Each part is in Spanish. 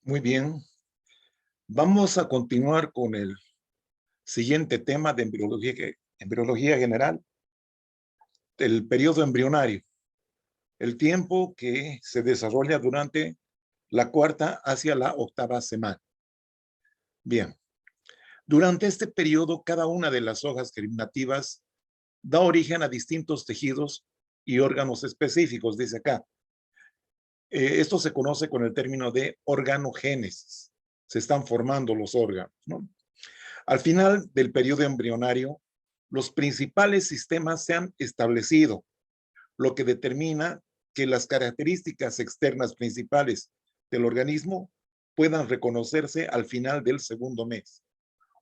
Muy bien, vamos a continuar con el siguiente tema de embriología general, el periodo embrionario, el tiempo que se desarrolla durante la cuarta hacia la octava semana. Bien, durante este periodo, cada una de las hojas germinativas da origen a distintos tejidos y órganos específicos, dice acá. Esto se conoce con el término de organogénesis. Se están formando los órganos, ¿no? Al final del periodo embrionario, los principales sistemas se han establecido, lo que determina que las características externas principales del organismo puedan reconocerse al final del segundo mes.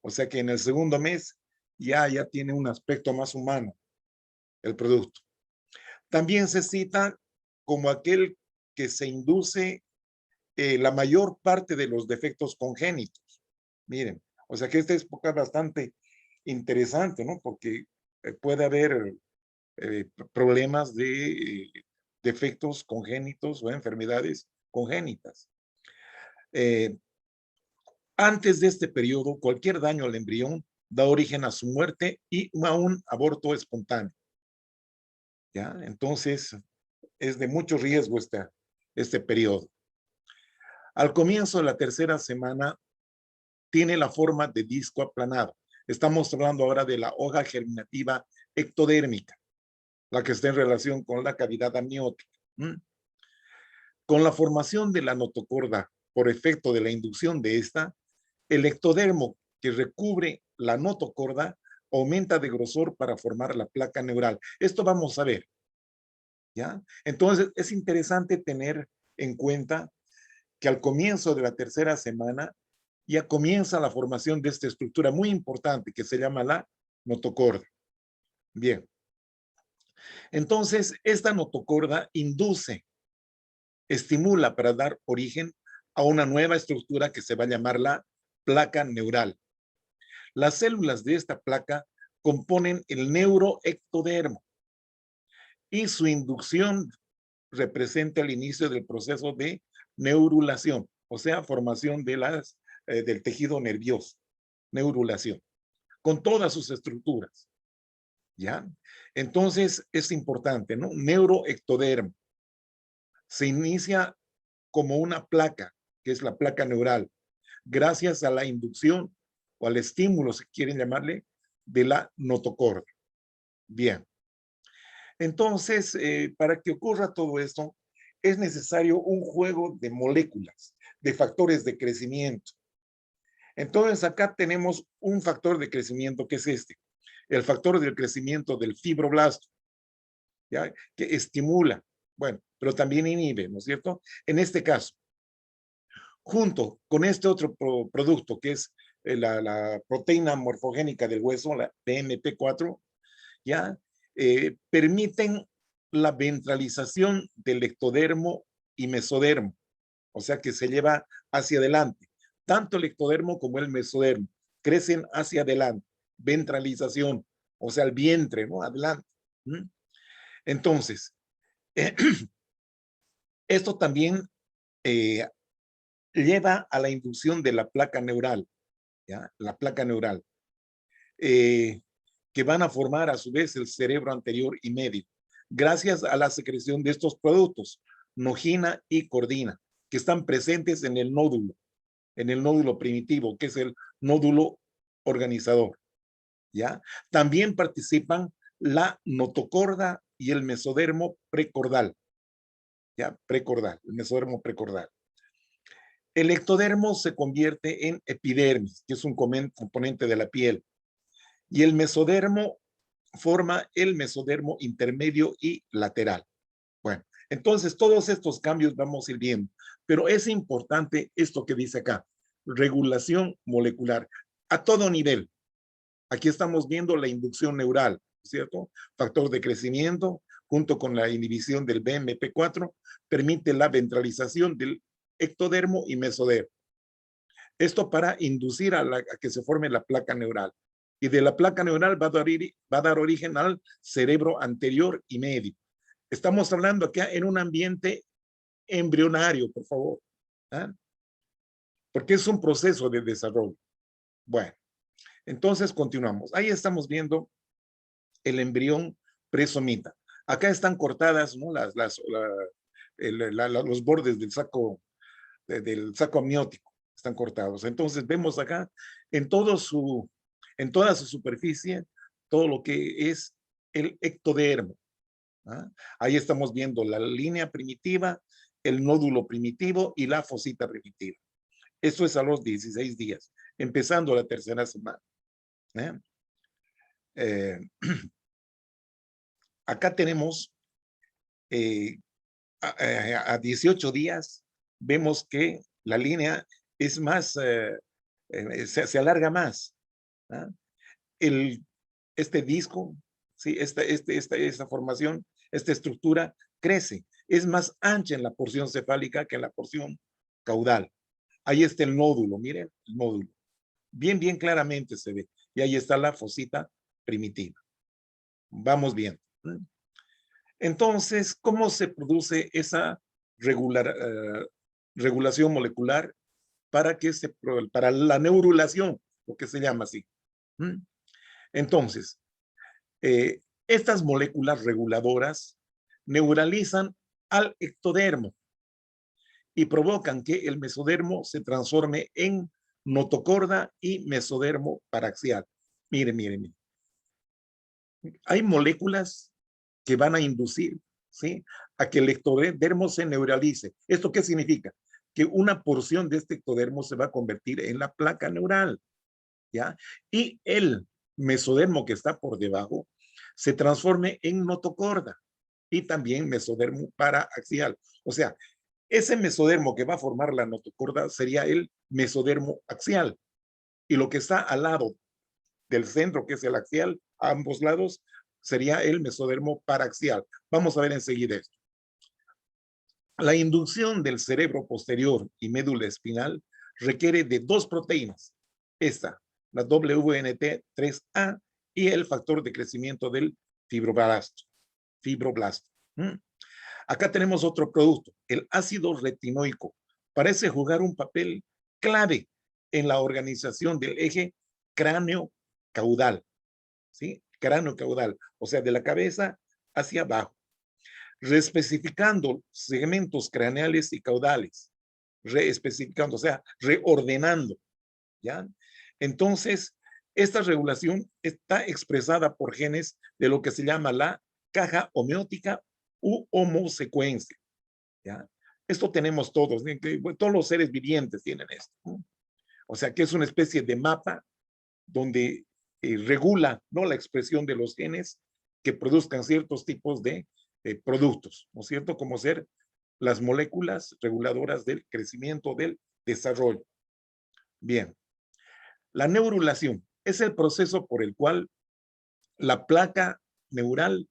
O sea que en el segundo mes ya tiene un aspecto más humano el producto. También se cita como aquel que se induce la mayor parte de los defectos congénitos. Miren, o sea que esta es bastante interesante, ¿no? Porque puede haber problemas de defectos congénitos o enfermedades congénitas. Eh, Antes de este periodo, cualquier daño al embrión da origen a su muerte y a un aborto espontáneo. ¿Ya? Entonces, es de mucho riesgo este periodo. Al comienzo de la tercera semana, tiene la forma de disco aplanado. Estamos hablando ahora de la hoja germinativa ectodérmica, la que está en relación con la cavidad amniótica. Con la formación de la notocorda por efecto de la inducción de esta, el ectodermo que recubre la notocorda aumenta de grosor para formar la placa neural. Esto vamos a ver, ¿ya? Entonces, es interesante tener en cuenta que al comienzo de la tercera semana ya comienza la formación de esta estructura muy importante que se llama la notocorda. Bien, entonces esta notocorda induce, estimula para dar origen a una nueva estructura que se va a llamar la placa neural. Las células de esta placa componen el neuroectodermo y su inducción representa el inicio del proceso de neurulación, o sea, formación del tejido nervioso, neurulación, con todas sus estructuras, ¿ya? Entonces, es importante, ¿no? Neuroectodermo. Se inicia como una placa, que es la placa neural, gracias a la inducción o al estímulo, si quieren llamarle, de la notocorda. Bien. Entonces, para que ocurra todo esto, es necesario un juego de moléculas, de factores de crecimiento. Entonces, acá tenemos un factor de crecimiento que es este, el factor del crecimiento del fibroblasto, ¿ya? Que estimula, bueno, pero también inhibe, ¿no es cierto? En este caso, junto con este otro producto que es la proteína morfogénica del hueso, la BMP4, ¿ya? Permiten la ventralización del ectodermo y mesodermo, o sea que se lleva hacia adelante. Tanto el ectodermo como el mesodermo crecen hacia adelante, ventralización, o sea, el vientre, ¿no? Adelante. Entonces, esto también eh, lleva a la inducción de la placa neural, ¿ya? La placa neural, eh, que van a formar a su vez el cerebro anterior y medio, gracias a la secreción de estos productos, nogina y cordina, que están presentes en el nódulo primitivo, que es el nódulo organizador, ¿ya? También participan la notocorda y el mesodermo precordal, ¿ya? Precordal, el mesodermo precordal. El ectodermo se convierte en epidermis, que es un componente de la piel, y el mesodermo forma el mesodermo intermedio y lateral. Bueno, entonces todos estos cambios vamos a ir viendo, pero es importante esto que dice acá, regulación molecular a todo nivel. Aquí estamos viendo la inducción neural, ¿cierto? Factor de crecimiento junto con la inhibición del BMP4 permite la ventralización del ectodermo y mesodermo. Esto para inducir a que se forme la placa neural. Y de la placa neural va a dar origen al cerebro anterior y medio. Estamos hablando acá en un ambiente embrionario, por favor. ¿Ah? porque es un proceso de desarrollo. Bueno, entonces continuamos. Ahí estamos viendo el embrión presomita. Acá están cortadas, ¿no? Los bordes del saco amniótico están cortados. Entonces vemos acá en toda su superficie todo lo que es el ectodermo. ¿Ah? Ahí estamos viendo la línea primitiva, el nódulo primitivo y la fosita primitiva. Eso es a los 16 días, empezando la tercera semana. ¿Eh? Acá tenemos a 18 días, vemos que la línea es más, se alarga más. ¿Ah? Este disco, ¿sí? Esta formación, esta estructura crece. Es más ancha en la porción cefálica que en la porción caudal. Ahí está el nódulo, miren, el nódulo. Bien claramente se ve. Y ahí está la fosita primitiva. Vamos bien. Entonces, ¿cómo se produce esa regulación molecular para la neurulación, lo que se llama así? Entonces, estas moléculas reguladoras neuralizan al ectodermo y provocan que el mesodermo se transforme en notocorda y mesodermo paraxial. Miren. Hay moléculas que van a inducir, ¿sí?, a que el ectodermo se neuralice. ¿Esto qué significa? Que una porción de este ectodermo se va a convertir en la placa neural, ¿ya? Y el mesodermo que está por debajo se transforme en notocorda y también mesodermo paraaxial. O sea, ese mesodermo que va a formar la notocorda sería el mesodermo axial. Y lo que está al lado del centro, que es el axial, a ambos lados, sería el mesodermo paraxial. Vamos a ver enseguida esto. La inducción del cerebro posterior y médula espinal requiere de dos proteínas. Esta, la WNT3A y el factor de crecimiento del fibroblasto. Acá tenemos otro producto, el ácido retinoico. Parece jugar un papel clave en la organización del eje cráneo-caudal. ¿Sí? Cráneo-caudal, o sea, de la cabeza hacia abajo, reespecificando segmentos craneales y caudales, reespecificando, o sea, reordenando, ¿ya? Entonces, esta regulación está expresada por genes de lo que se llama la caja homeótica u homosecuencia, ¿ya? Esto tenemos todos, todos los seres vivientes tienen esto, ¿no? O sea, que es una especie de mapa donde regula, ¿no?, la expresión de los genes que produzcan ciertos tipos de productos, ¿no es cierto? Como ser las moléculas reguladoras del crecimiento, del desarrollo. Bien, la neurulación es el proceso por el cual la placa neural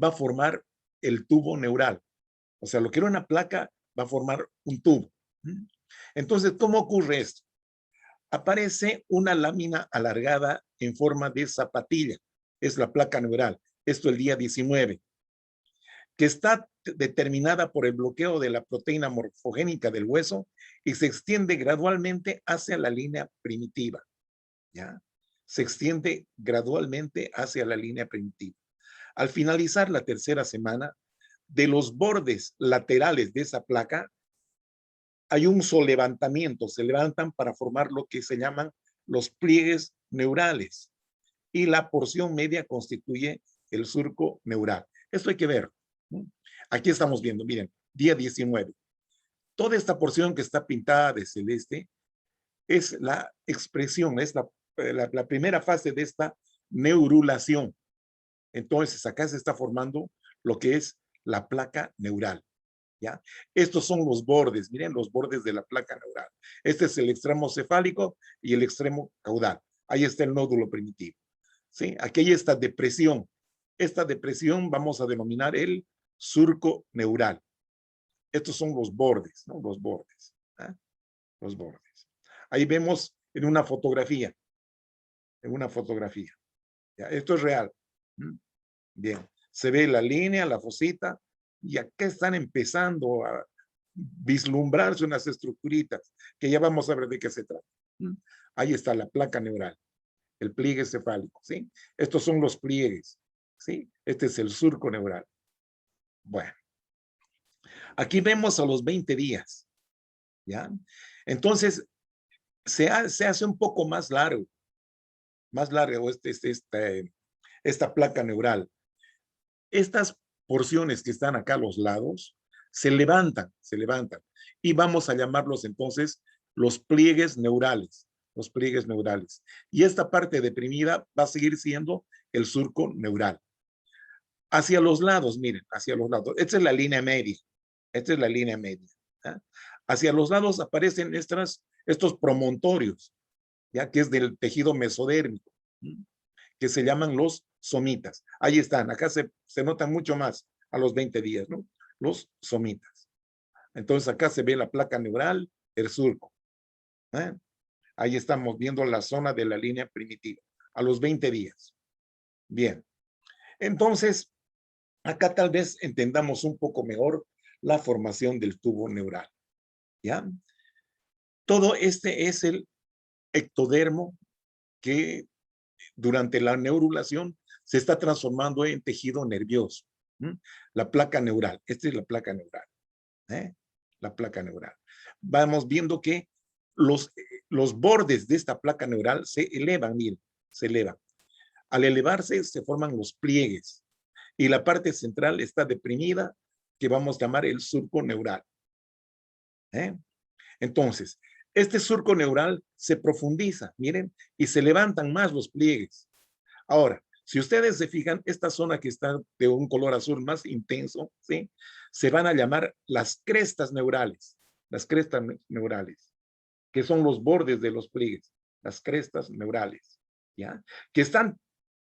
va a formar el tubo neural. O sea, lo que era una placa va a formar un tubo. Entonces, ¿cómo ocurre esto? Aparece una lámina alargada en forma de zapatilla. Es la placa neural. Esto el día 19. Que está determinada por el bloqueo de la proteína morfogénica del hueso y se extiende gradualmente hacia la línea primitiva. ¿Ya? Se extiende gradualmente hacia la línea primitiva. Al finalizar la tercera semana, de los bordes laterales de esa placa hay un solevantamiento, se levantan para formar lo que se llaman los pliegues neurales y la porción media constituye el surco neural. Esto hay que ver, ¿no? Aquí estamos viendo, miren, día 19. Toda esta porción que está pintada de celeste es la expresión, es la primera fase de esta neurulación. Entonces, acá se está formando lo que es la placa neural. ¿Ya? Estos son los bordes, miren los bordes de la placa neural. Este es el extremo cefálico y el extremo caudal. Ahí está el nódulo primitivo. ¿Sí? Aquí hay esta depresión. Esta depresión vamos a denominar el surco neural. Estos son los bordes, ¿no? Los bordes. ¿Eh? Los bordes. Ahí vemos en una fotografía. En una fotografía. ¿Ya? Esto es real. Bien. Se ve la línea, la fosita, y acá están empezando vislumbrarse unas estructuritas que ya vamos a ver de qué se trata. Ahí está la placa neural, el pliegue cefálico, ¿sí? Estos son los pliegues, ¿sí? Este es el surco neural. Bueno, aquí vemos a los 20 días, ¿ya? Entonces, se hace un poco más largo esta placa neural. Estas porciones que están acá a los lados se levantan, y vamos a llamarlos entonces los pliegues neurales, Y esta parte deprimida va a seguir siendo el surco neural. Hacia los lados, miren, hacia los lados. Esta es la línea media. ¿Ya? Hacia los lados aparecen estos promontorios, ya que es del tejido mesodérmico, que se llaman los somitas. Ahí están, acá se notan mucho más a los 20 días, ¿no? Los somitas. Entonces acá se ve la placa neural, el surco. Ahí estamos viendo la zona de la línea primitiva, a los 20 días. Bien, entonces acá tal vez entendamos un poco mejor la formación del tubo neural, ¿ya? Todo este es el ectodermo que durante la neurulación se está transformando en tejido nervioso. La placa neural, esta es la placa neural. La placa neural. Vamos viendo que los bordes de esta placa neural se elevan, miren, se elevan. Al elevarse se forman los pliegues y la parte central está deprimida, que vamos a llamar el surco neural. Entonces, este surco neural se profundiza, miren, y se levantan más los pliegues. Ahora, si ustedes se fijan, esta zona que está de un color azul más intenso, ¿sí? Se van a llamar las crestas neurales, que son los bordes de los pliegues, las crestas neurales, ¿ya? Que están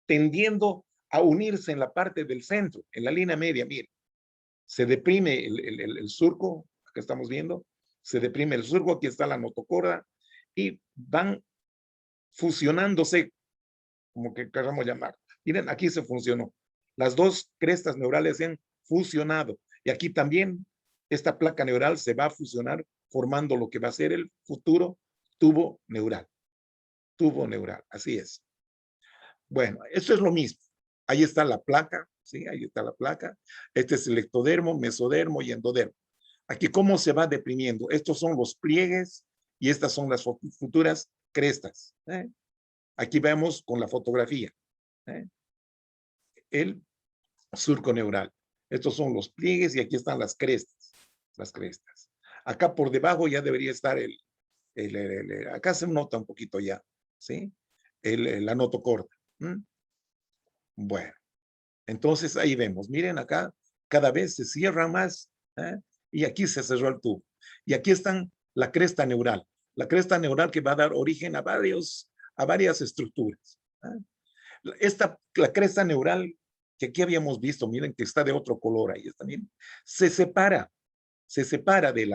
tendiendo a unirse en la parte del centro, en la línea media, miren. Se deprime el surco, que estamos viendo, se deprime el surco, aquí está la notocorda, y van fusionándose, como que queramos llamar. Miren, aquí se funcionó. Las dos crestas neurales se han fusionado. Y aquí también esta placa neural se va a fusionar formando lo que va a ser el futuro tubo neural. Tubo neural, así es. Bueno, esto es lo mismo. Ahí está la placa, ¿sí? Ahí está la placa. Este es el ectodermo, mesodermo y endodermo. Aquí cómo se va deprimiendo. Estos son los pliegues y estas son las futuras crestas. Aquí vemos con la fotografía el surco neural. Estos son los pliegues y aquí están las crestas. Acá por debajo ya debería estar acá se nota un poquito ya, ¿sí? La notocorda. Bueno, entonces ahí vemos, miren acá, cada vez se cierra más, y aquí se cerró el tubo. Y aquí están la cresta neural que va a dar origen a varias estructuras. La cresta neural que aquí habíamos visto, miren que está de otro color, ahí está, miren, se separa del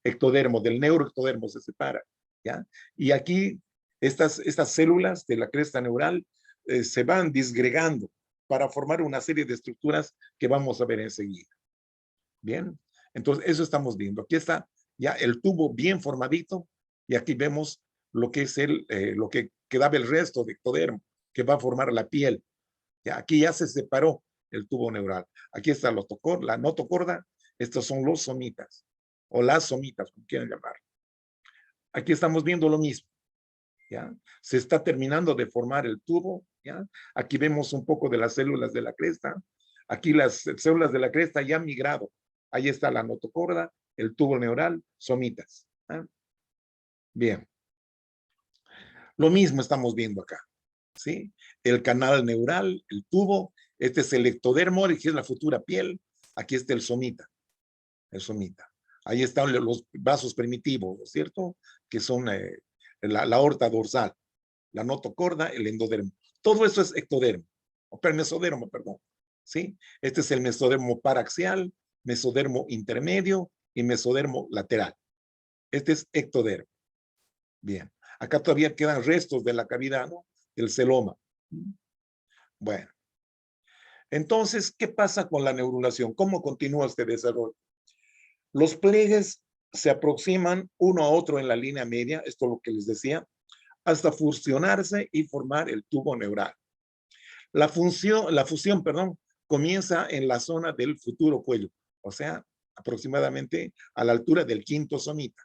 ectodermo, del neuroectodermo se separa, ¿ya? Y aquí estas células de la cresta neural se van disgregando para formar una serie de estructuras que vamos a ver enseguida. Bien, entonces eso estamos viendo. Aquí está ya el tubo bien formadito y aquí vemos lo que es lo que quedaba el resto de ectodermo que va a formar la piel. Ya, aquí ya se separó el tubo neural. Aquí está la notocorda. Estos son los somitas o las somitas, como quieran llamar. Aquí estamos viendo lo mismo. ¿Ya? Se está terminando de formar el tubo. ¿Ya? Aquí vemos un poco de las células de la cresta. Aquí las células de la cresta ya han migrado. Ahí está la notocorda, el tubo neural, somitas. ¿Ya? Bien. Lo mismo estamos viendo acá. ¿Sí? El canal neural, el tubo. Este es el ectodermo, que es la futura piel. Aquí está el somita. Ahí están los vasos primitivos, ¿no es cierto? Que son la aorta dorsal, la notocorda, el endodermo. Todo eso es ectodermo, mesodermo, perdón. ¿Sí? Este es el mesodermo paraxial, mesodermo intermedio y mesodermo lateral. Este es ectodermo. Bien. Acá todavía quedan restos de la cavidad, ¿no? Del celoma. Bueno. Entonces, ¿qué pasa con la neurulación? ¿Cómo continúa este desarrollo? Los pliegues se aproximan uno a otro en la línea media, esto es lo que les decía, hasta fusionarse y formar el tubo neural. La fusión, perdón, comienza en la zona del futuro cuello, o sea, aproximadamente a la altura del quinto somita,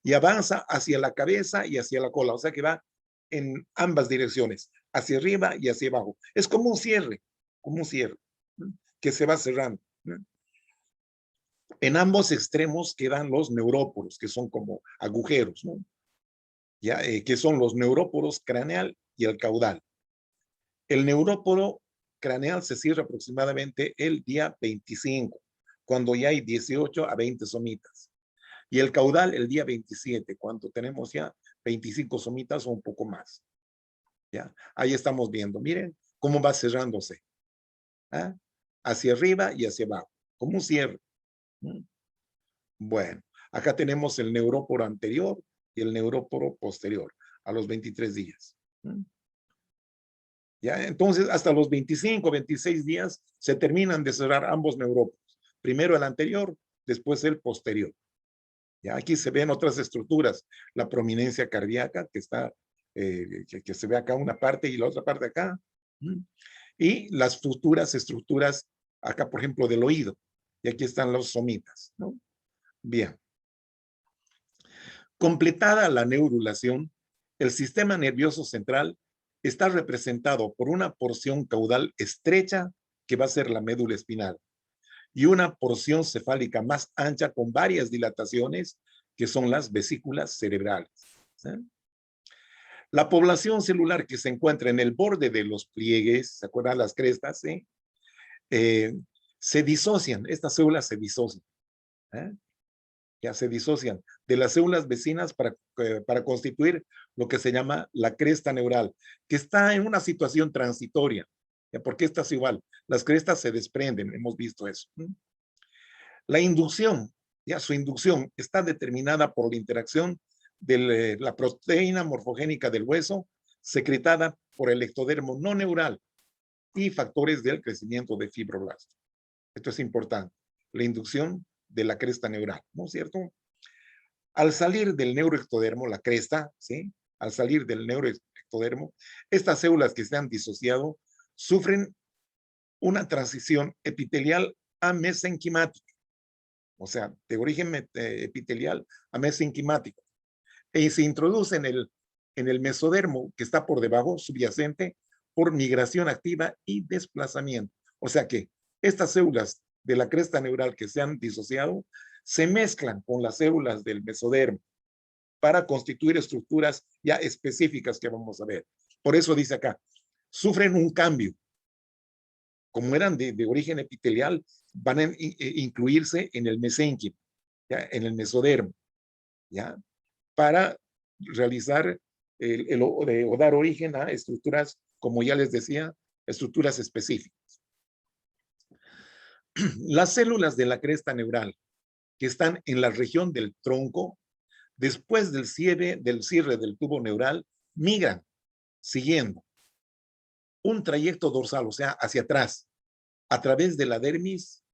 y avanza hacia la cabeza y hacia la cola, o sea que va en ambas direcciones, hacia arriba y hacia abajo. Es como un cierre, ¿no? Que se va cerrando, ¿no? En ambos extremos quedan los neuróporos, que son como agujeros, ¿no? ¿Ya? Que son los neuróporos craneal y el caudal. El neuróporo craneal se cierra aproximadamente el día 25, cuando ya hay 18 a 20 somitas. Y el caudal el día 27, cuando tenemos ya 25 somitas o un poco más. ¿Ya? Ahí estamos viendo, miren cómo va cerrándose. ¿Ah? Hacia arriba y hacia abajo, como un cierre. Bueno, acá tenemos el neuróporo anterior y el neuróporo posterior a los 23 días. ¿Ya? Entonces, hasta los 25, 26 días se terminan de cerrar ambos neuróporos. Primero el anterior, después el posterior. ¿Ya? Aquí se ven otras estructuras, la prominencia cardíaca que está, que se ve acá una parte y la otra parte acá. Y las futuras estructuras, acá por ejemplo del oído. Y aquí están los somitas, ¿no? Bien. Completada la neurulación, el sistema nervioso central está representado por una porción caudal estrecha que va a ser la médula espinal y una porción cefálica más ancha con varias dilataciones que son las vesículas cerebrales. ¿Sí? La población celular que se encuentra en el borde de los pliegues, ¿se acuerdan las crestas? ¿Sí? Se disocian, estas células se disocian. ¿Eh? Ya se disocian de las células vecinas para constituir lo que se llama la cresta neural, que está en una situación transitoria, ¿ya? Porque esta es igual, las crestas se desprenden, hemos visto eso. La inducción, ya su inducción está determinada por la interacción de la proteína morfogénica del hueso secretada por el ectodermo no neural y factores del crecimiento de fibroblastos. Esto es importante, la inducción de la cresta neural, ¿no es cierto? Al salir del neuroectodermo, la cresta, ¿sí? Al salir del neuroectodermo, estas células que se han disociado sufren una transición epitelial a mesenquimática, o sea, de origen epitelial a mesenquimático, y se introduce en el mesodermo que está por debajo, subyacente, por migración activa y desplazamiento. O sea que estas células de la cresta neural que se han disociado se mezclan con las células del mesodermo para constituir estructuras ya específicas que vamos a ver. Por eso dice acá, sufren un cambio. Como eran de origen epitelial, van a incluirse en el mesénquimo, ¿ya? En el mesodermo, ¿ya? Para realizar o dar origen a estructuras, como ya les decía, estructuras específicas. Las células de la cresta neural que están en la región del tronco, después del cierre del tubo neural, migran siguiendo un trayecto dorsal, o sea, hacia atrás, a través de la dermis,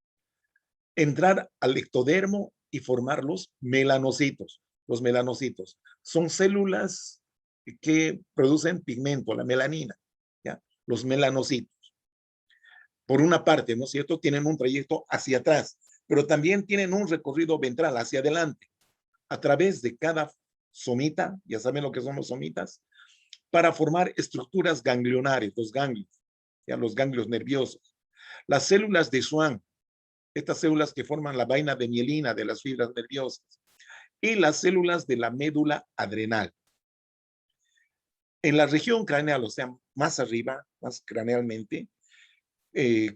entrar al ectodermo y formar los melanocitos. Los melanocitos son células que producen pigmento, la melanina, ¿ya? Los melanocitos. Por una parte, ¿no es cierto? Tienen un trayecto hacia atrás, pero también tienen un recorrido ventral hacia adelante, a través de cada somita, ya saben lo que son los somitas, para formar estructuras ganglionares, los ganglios, ya los ganglios nerviosos. Las células de Schwann, estas células que forman la vaina de mielina de las fibras nerviosas, y las células de la médula adrenal. En la región craneal, o sea, más arriba, más cranealmente,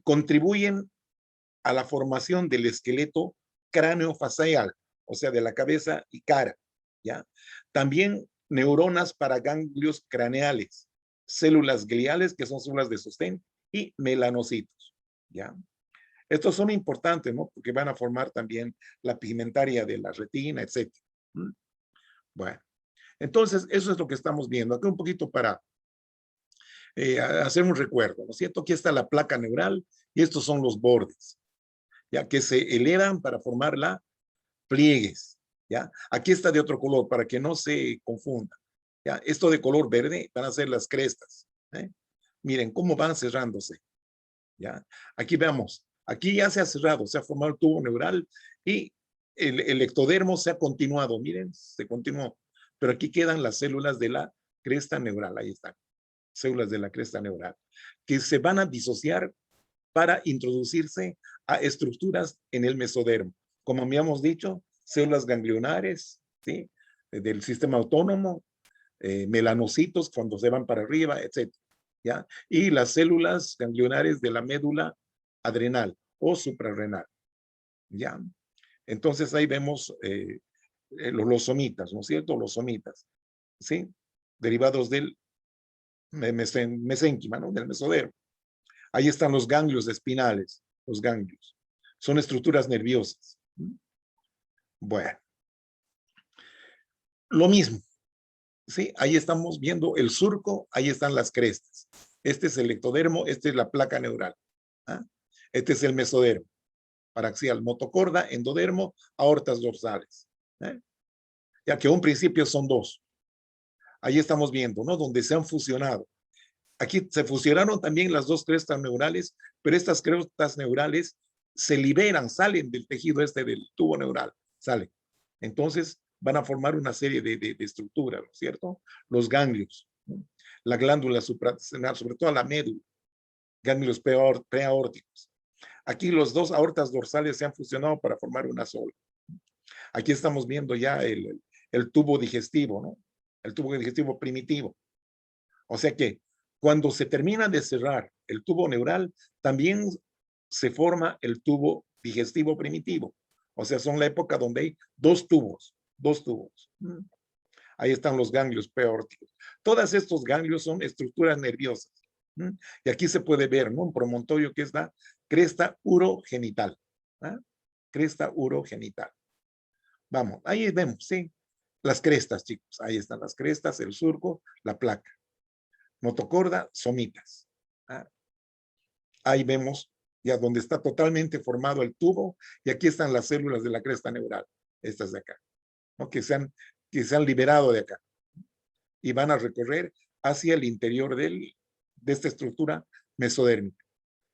contribuyen a la formación del esqueleto craneofacial, o sea, de la cabeza y cara, ¿ya? También neuronas para ganglios craneales, células gliales, que son células de sostén, y melanocitos, ¿ya? Estos son importantes, ¿no? Porque van a formar también la pigmentaria de la retina, etc. Bueno, entonces eso es lo que estamos viendo. Aquí un poquito para hacer un recuerdo, ¿no es cierto? Aquí está la placa neural y estos son los bordes, ya que se elevan para formar la pliegues, ¿ya? Aquí está de otro color para que no se confunda, ¿ya? Esto de color verde van a ser las crestas, ¿eh? Miren cómo van cerrándose, ¿ya? Aquí veamos, aquí ya se ha cerrado, se ha formado el tubo neural y el ectodermo se ha continuado, miren, se continuó, pero aquí quedan las células de la cresta neural, ahí están, células de la cresta neural, que se van a disociar para introducirse a estructuras en el mesodermo. Como habíamos dicho, células ganglionares, ¿sí? Del sistema autónomo, melanocitos cuando se van para arriba, etc. ¿Ya? Y las células ganglionares de la médula adrenal o suprarrenal. ¿Ya? Entonces ahí vemos los somitas, ¿no es cierto? Los somitas, ¿sí? Derivados del mesénquima, ¿no? Del mesodermo. Ahí están los ganglios espinales, los ganglios. Son estructuras nerviosas. Bueno, lo mismo, ¿sí? Ahí estamos viendo el surco, ahí están las crestas. Este es el ectodermo, esta es la placa neural. ¿Ah? Este es el mesodermo, paraxial, motocorda, endodermo, aortas dorsales. ¿Eh? Ya que a un principio son dos. Ahí estamos viendo, ¿no? Donde se han fusionado. Aquí se fusionaron también las dos crestas neurales, pero estas crestas neurales se liberan, salen del tejido este del tubo neural, salen. Entonces van a formar una serie de estructuras, ¿no es cierto? Los ganglios, ¿no? La glándula suprarrenal, sobre todo la médula, ganglios preaórticos. Aquí los dos aortas dorsales se han fusionado para formar una sola. Aquí estamos viendo ya el tubo digestivo, ¿no? El tubo digestivo primitivo. O sea que cuando se termina de cerrar el tubo neural, también se forma el tubo digestivo primitivo. O sea, son la época donde hay dos tubos, dos tubos. Ahí están los ganglios preaórticos. Todos estos ganglios son estructuras nerviosas. Y aquí se puede ver, ¿no? Un promontorio que es la cresta urogenital. ¿Ah? Cresta urogenital. Vamos, ahí vemos, ¿sí? Las crestas, chicos. Ahí están las crestas, el surco, la placa. Motocorda, somitas. ¿Ah? Ahí vemos ya donde está totalmente formado el tubo y aquí están las células de la cresta neural, estas de acá, ¿no? que se han liberado de acá y van a recorrer hacia el interior de esta estructura mesodérmica,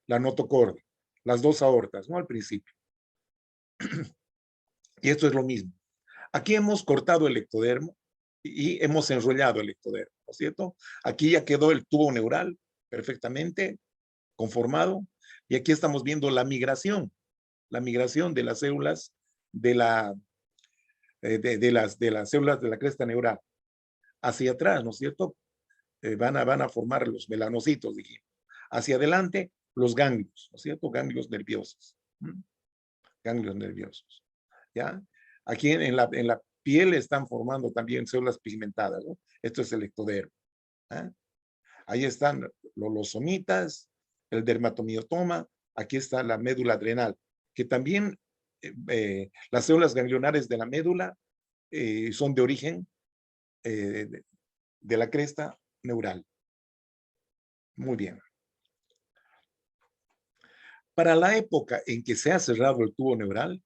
la notocorda, las dos aortas, ¿no? Al principio. Y esto es lo mismo. Aquí hemos cortado el ectodermo y hemos enrollado el ectodermo, ¿no es cierto? Aquí ya quedó el tubo neural perfectamente conformado y aquí estamos viendo la migración de las células de las células de la cresta neural hacia atrás, ¿no es cierto? Van a formar los melanocitos, dijimos. Hacia adelante, los ganglios, ¿no es cierto? Ganglios nerviosos. Ganglios nerviosos. ¿Ya? Aquí en la piel están formando también células pigmentadas, ¿no? Esto es el ectodermo. ¿Eh? Ahí están los somitas, el dermatomiotoma, aquí está la médula adrenal, que también las células ganglionares de la médula son de origen de la cresta neural. Muy bien. Para la época en que se ha cerrado el tubo neural,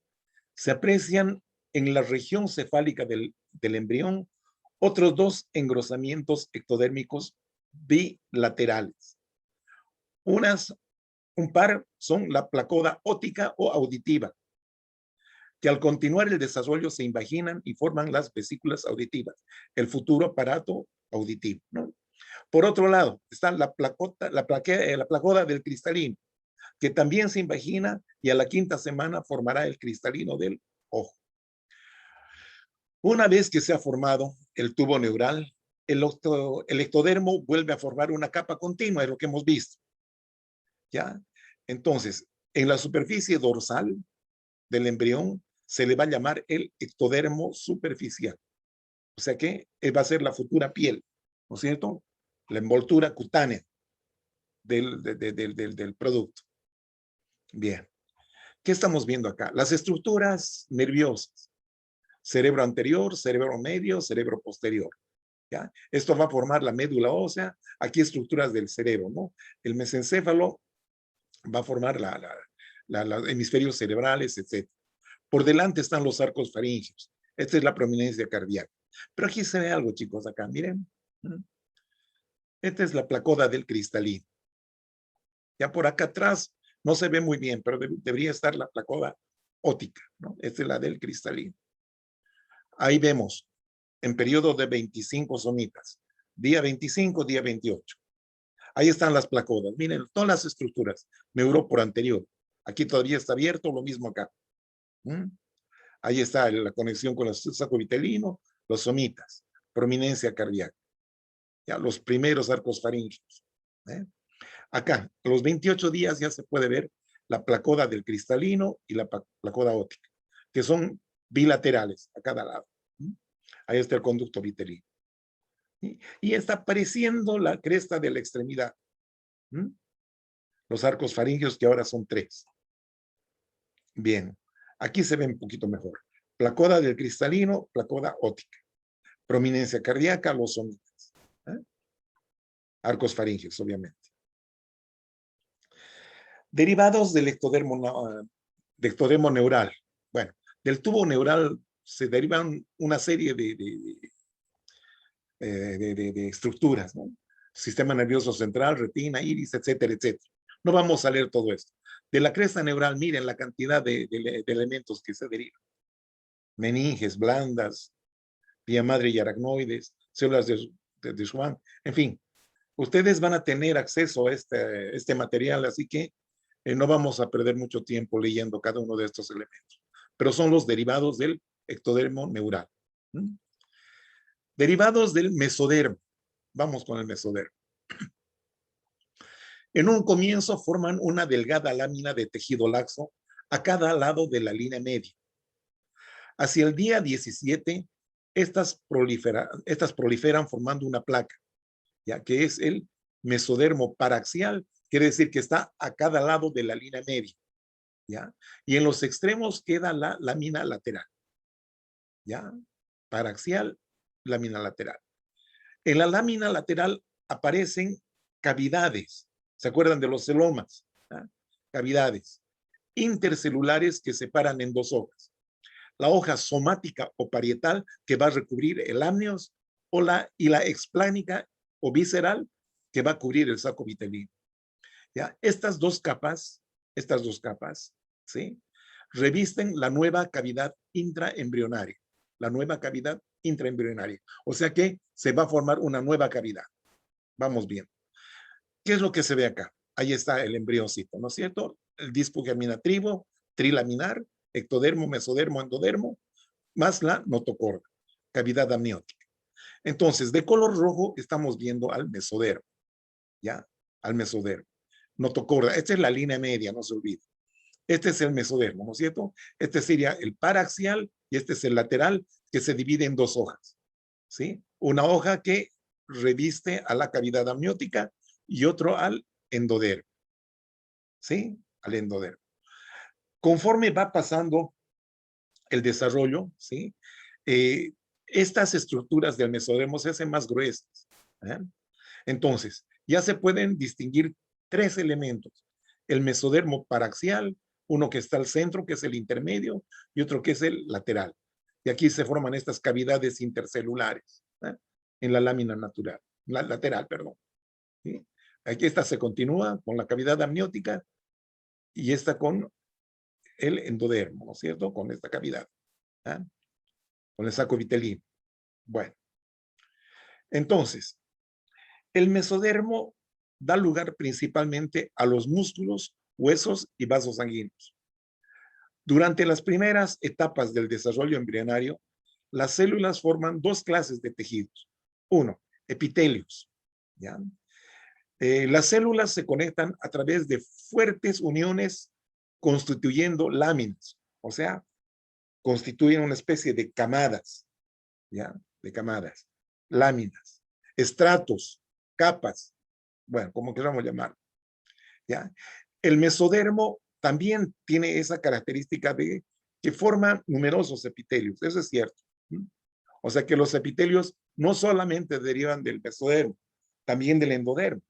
se aprecian en la región cefálica del embrión otros dos engrosamientos ectodérmicos bilaterales. Un par son la placoda óptica o auditiva, que al continuar el desarrollo se invaginan y forman las vesículas auditivas, el futuro aparato auditivo, ¿no? Por otro lado, está la placoda del cristalino, que también se invagina y a la quinta semana formará el cristalino del ojo. Una vez que se ha formado el tubo neural, el ectodermo vuelve a formar una capa continua, es lo que hemos visto. ¿Ya? Entonces, en la superficie dorsal del embrión se le va a llamar el ectodermo superficial. O sea que va a ser la futura piel, ¿no es cierto? La envoltura cutánea del producto. Bien. ¿Qué estamos viendo acá? Las estructuras nerviosas. Cerebro anterior, cerebro medio, cerebro posterior. ¿ya? Esto va a formar la médula ósea, aquí estructuras del cerebro, ¿no? El mesencéfalo va a formar los hemisferios cerebrales, etc. Por delante están los arcos faríngeos. Esta es la prominencia cardíaca. Pero aquí se ve algo, chicos, acá, miren. Esta es la placoda del cristalino. Ya por acá atrás no se ve muy bien, pero debería estar la placoda óptica, ¿no? Esta es la del cristalino. Ahí vemos, en periodo de 25 somitas, día 25, día 28. Ahí están las placodas. Miren, todas las estructuras. Neuropor anterior. Aquí todavía está abierto, lo mismo acá. Ahí está la conexión con el saco vitelino, los somitas, prominencia cardíaca. Ya, los primeros arcos faríngeos. Acá, a los 28 días ya se puede ver la placoda del cristalino y la placoda óptica, que son bilaterales a cada lado. Ahí está el conducto vitelino. Y está apareciendo la cresta de la extremidad. Los arcos faríngeos, que ahora son 3. Bien, aquí se ve un poquito mejor. Placoda del cristalino, placoda óptica. Prominencia cardíaca, los somitas. Arcos faríngeos, obviamente. Derivados del ectodermo neural. Bueno, del tubo neural se derivan una serie de estructuras, ¿no? Sistema nervioso central, retina, iris, etcétera, etcétera. No vamos a leer todo esto. De la cresta neural, miren la cantidad de elementos que se derivan. Meninges, blandas, vía madre y aracnoides, células de Schwann, en fin. Ustedes van a tener acceso a este material, así que no vamos a perder mucho tiempo leyendo cada uno de estos elementos. Pero son los derivados del ectodermo neural. Derivados del mesodermo. Vamos con el mesodermo. En un comienzo forman una delgada lámina de tejido laxo a cada lado de la línea media. Hacia el día 17, estas proliferan formando una placa, ya que es el mesodermo paraxial, quiere decir que está a cada lado de la línea media, ¿ya? Y en los extremos queda la lámina lateral, ¿ya? Paraxial, lámina lateral. En la lámina lateral aparecen cavidades, ¿se acuerdan de los celomas? ¿Ya? Cavidades intercelulares que separan en 2 hojas. La hoja somática o parietal, que va a recubrir el amnios, y la explánica o visceral, que va a cubrir el saco vitelino. ¿Ya? Estas dos capas, ¿sí? Revisten la nueva cavidad intraembrionaria. La nueva cavidad intraembrionaria. O sea que se va a formar una nueva cavidad. Vamos bien. ¿Qué es lo que se ve acá? Ahí está el embrioncito, ¿no es cierto? El disco germinatrivo, trilaminar, ectodermo, mesodermo, endodermo, más la notocorda, cavidad amniótica. Entonces, de color rojo estamos viendo al mesodermo, ¿ya? Al mesodermo. Notocorda, esta es la línea media, no se olvide. Este es el mesodermo, ¿no es cierto? Este sería el paraxial y este es el lateral, que se divide en 2 hojas, ¿sí? Una hoja que reviste a la cavidad amniótica y otro al endodermo, ¿sí? Al endodermo. Conforme va pasando el desarrollo, ¿sí? Estas estructuras del mesodermo se hacen más gruesas. Entonces, ya se pueden distinguir 3 elementos. El mesodermo paraxial, uno que está al centro, que es el intermedio, y otro que es el lateral. Y aquí se forman estas cavidades intercelulares, en la lámina natural, lateral, perdón. ¿Sí? Aquí esta se continúa con la cavidad amniótica y esta con el endodermo, ¿no es cierto? Con esta cavidad, con el saco vitelino. Bueno, entonces, el mesodermo da lugar principalmente a los músculos, huesos y vasos sanguíneos. Durante las primeras etapas del desarrollo embrionario, las células forman 2 clases de tejidos. Uno, epitelios. ¿Ya? Las células se conectan a través de fuertes uniones constituyendo láminas, o sea, constituyen una especie de camadas, ¿ya? De camadas, láminas, estratos, capas, bueno, como queramos llamarlo, ¿ya? El mesodermo también tiene esa característica de que forma numerosos epitelios, eso es cierto. O sea que los epitelios no solamente derivan del mesodermo, también del endodermo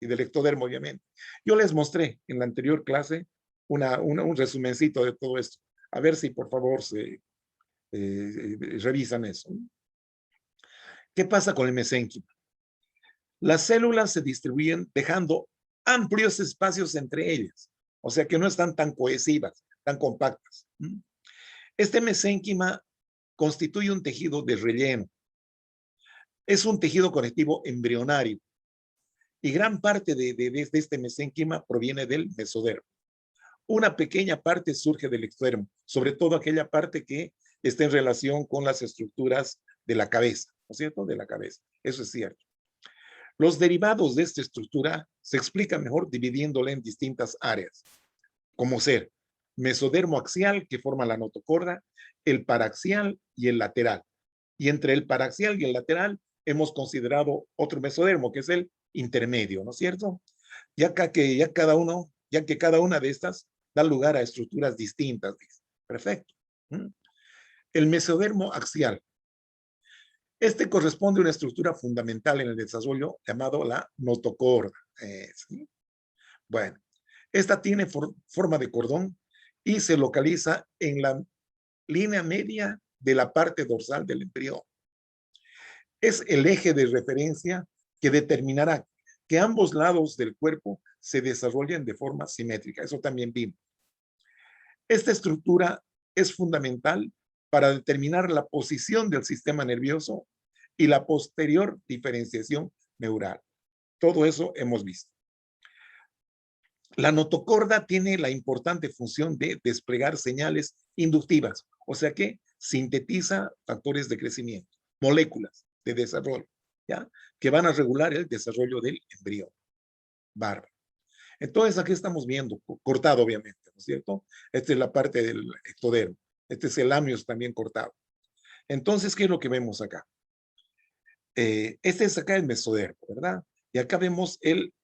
y del ectodermo, obviamente. Yo les mostré en la anterior clase un resumencito de todo esto. A ver si por favor revisan eso. ¿Qué pasa con el mesénquima? Las células se distribuyen dejando amplios espacios entre ellas, o sea que no están tan cohesivas, tan compactas. Este mesénquima constituye un tejido de relleno. Es un tejido conectivo embrionario y gran parte de este mesénquima proviene del mesodermo. Una pequeña parte surge del ectodermo, sobre todo aquella parte que está en relación con las estructuras de la cabeza, ¿no es cierto? De la cabeza, eso es cierto. Los derivados de esta estructura se explican mejor dividiéndola en distintas áreas, como ser mesodermo axial, que forma la notocorda, el paraxial y el lateral. Y entre el paraxial y el lateral hemos considerado otro mesodermo, que es el intermedio, ¿no es cierto? Ya que cada una de estas da lugar a estructuras distintas. Perfecto. El mesodermo axial. Este corresponde a una estructura fundamental en el desarrollo llamado la notocorda. ¿Sí? Bueno, esta tiene forma de cordón y se localiza en la línea media de la parte dorsal del embrión. Es el eje de referencia que determinará que ambos lados del cuerpo se desarrollen de forma simétrica. Eso también vimos. Esta estructura es fundamental para determinar la posición del sistema nervioso y la posterior diferenciación neural. Todo eso hemos visto. La notocorda tiene la importante función de desplegar señales inductivas, o sea que sintetiza factores de crecimiento, moléculas de desarrollo, ¿ya? Que van a regular el desarrollo del embrión. Bárbaro. Entonces aquí estamos viendo, cortado obviamente, ¿no es cierto? Esta es la parte del ectodermo. Este es el amios también cortado. Entonces, ¿qué es lo que vemos acá? Este es acá el mesodermo, ¿verdad? Y acá vemos el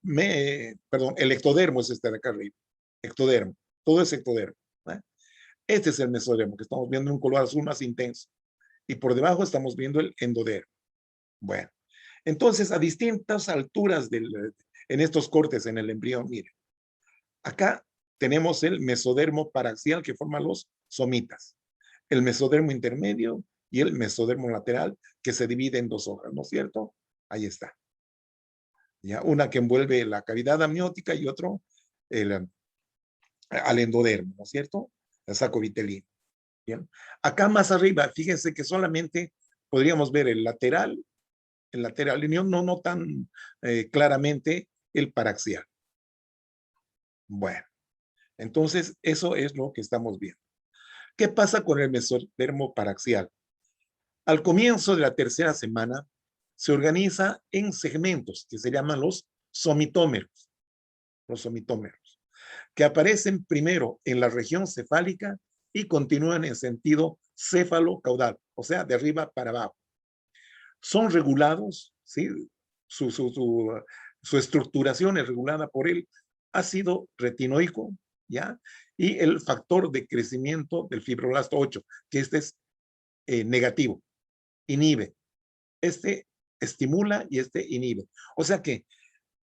ectodermo es este de acá arriba. Ectodermo. Todo es ectodermo. ¿Eh? Este es el mesodermo, que estamos viendo en un color azul más intenso. Y por debajo estamos viendo el endodermo. Bueno, entonces a distintas alturas en estos cortes en el embrión, miren. Acá tenemos el mesodermo paraxial que forma los somitas, el mesodermo intermedio y el mesodermo lateral que se divide en dos hojas, ¿no es cierto? Ahí está. ¿Ya? Una que envuelve la cavidad amniótica y otro al endodermo, ¿no es cierto? El saco vitelino. ¿Bien? Acá más arriba, fíjense que solamente podríamos ver el lateral y no tan claramente el paraxial. Bueno, entonces eso es lo que estamos viendo. ¿Qué pasa con el mesodermo paraxial? Al comienzo de la tercera semana, se organiza en segmentos que se llaman los somitómeros, que aparecen primero en la región cefálica y continúan en sentido céfalo-caudal, o sea, de arriba para abajo. Son regulados, ¿sí? Su estructuración es regulada por el ácido retinoico, ¿ya? Y el factor de crecimiento del fibroblasto 8, que este es negativo, inhibe. Este estimula y este inhibe. O sea que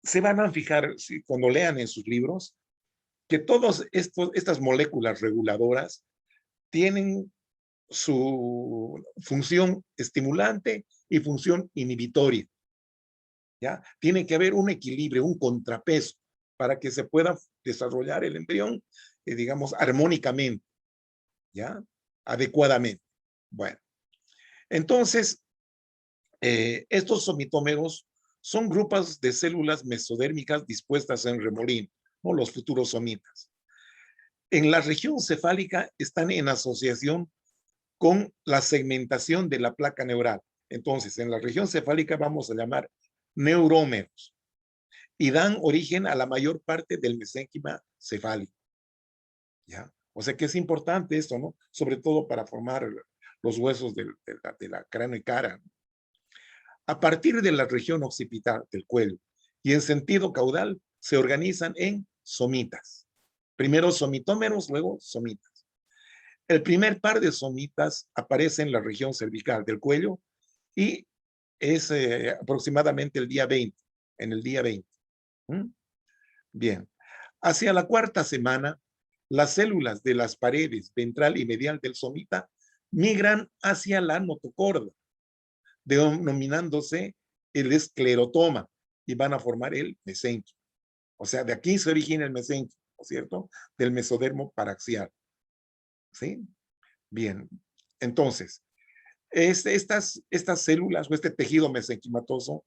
se van a fijar, cuando lean en sus libros, que todas estas moléculas reguladoras tienen su función estimulante y función inhibitoria. ¿Ya? Tiene que haber un equilibrio, un contrapeso, para que se pueda desarrollar el embrión, digamos, armónicamente, ¿ya? Adecuadamente. Bueno, entonces, estos somitómeros son grupos de células mesodérmicas dispuestas en remolino, ¿no? Los futuros somitas. En la región cefálica están en asociación con la segmentación de la placa neural. Entonces, en la región cefálica vamos a llamar neurómeros y dan origen a la mayor parte del mesénquima cefálico. ¿Ya? O sea que es importante esto, ¿no? Sobre todo para formar los huesos de la cráneo y cara. A partir de la región occipital del cuello y en sentido caudal se organizan en somitas. Primero somitómeros, luego somitas. El primer par de somitas aparece en la región cervical del cuello y es aproximadamente el día 20, en el día 20. ¿Mm? Bien. Hacia la cuarta semana, las células de las paredes ventral y medial del somita migran hacia la notocorda, denominándose el esclerotoma, y van a formar el mesenquio. O sea, de aquí se origina el mesenquio, ¿no es cierto? Del mesodermo paraxial. ¿Sí? Bien. Entonces, estas células o este tejido mesenquimatoso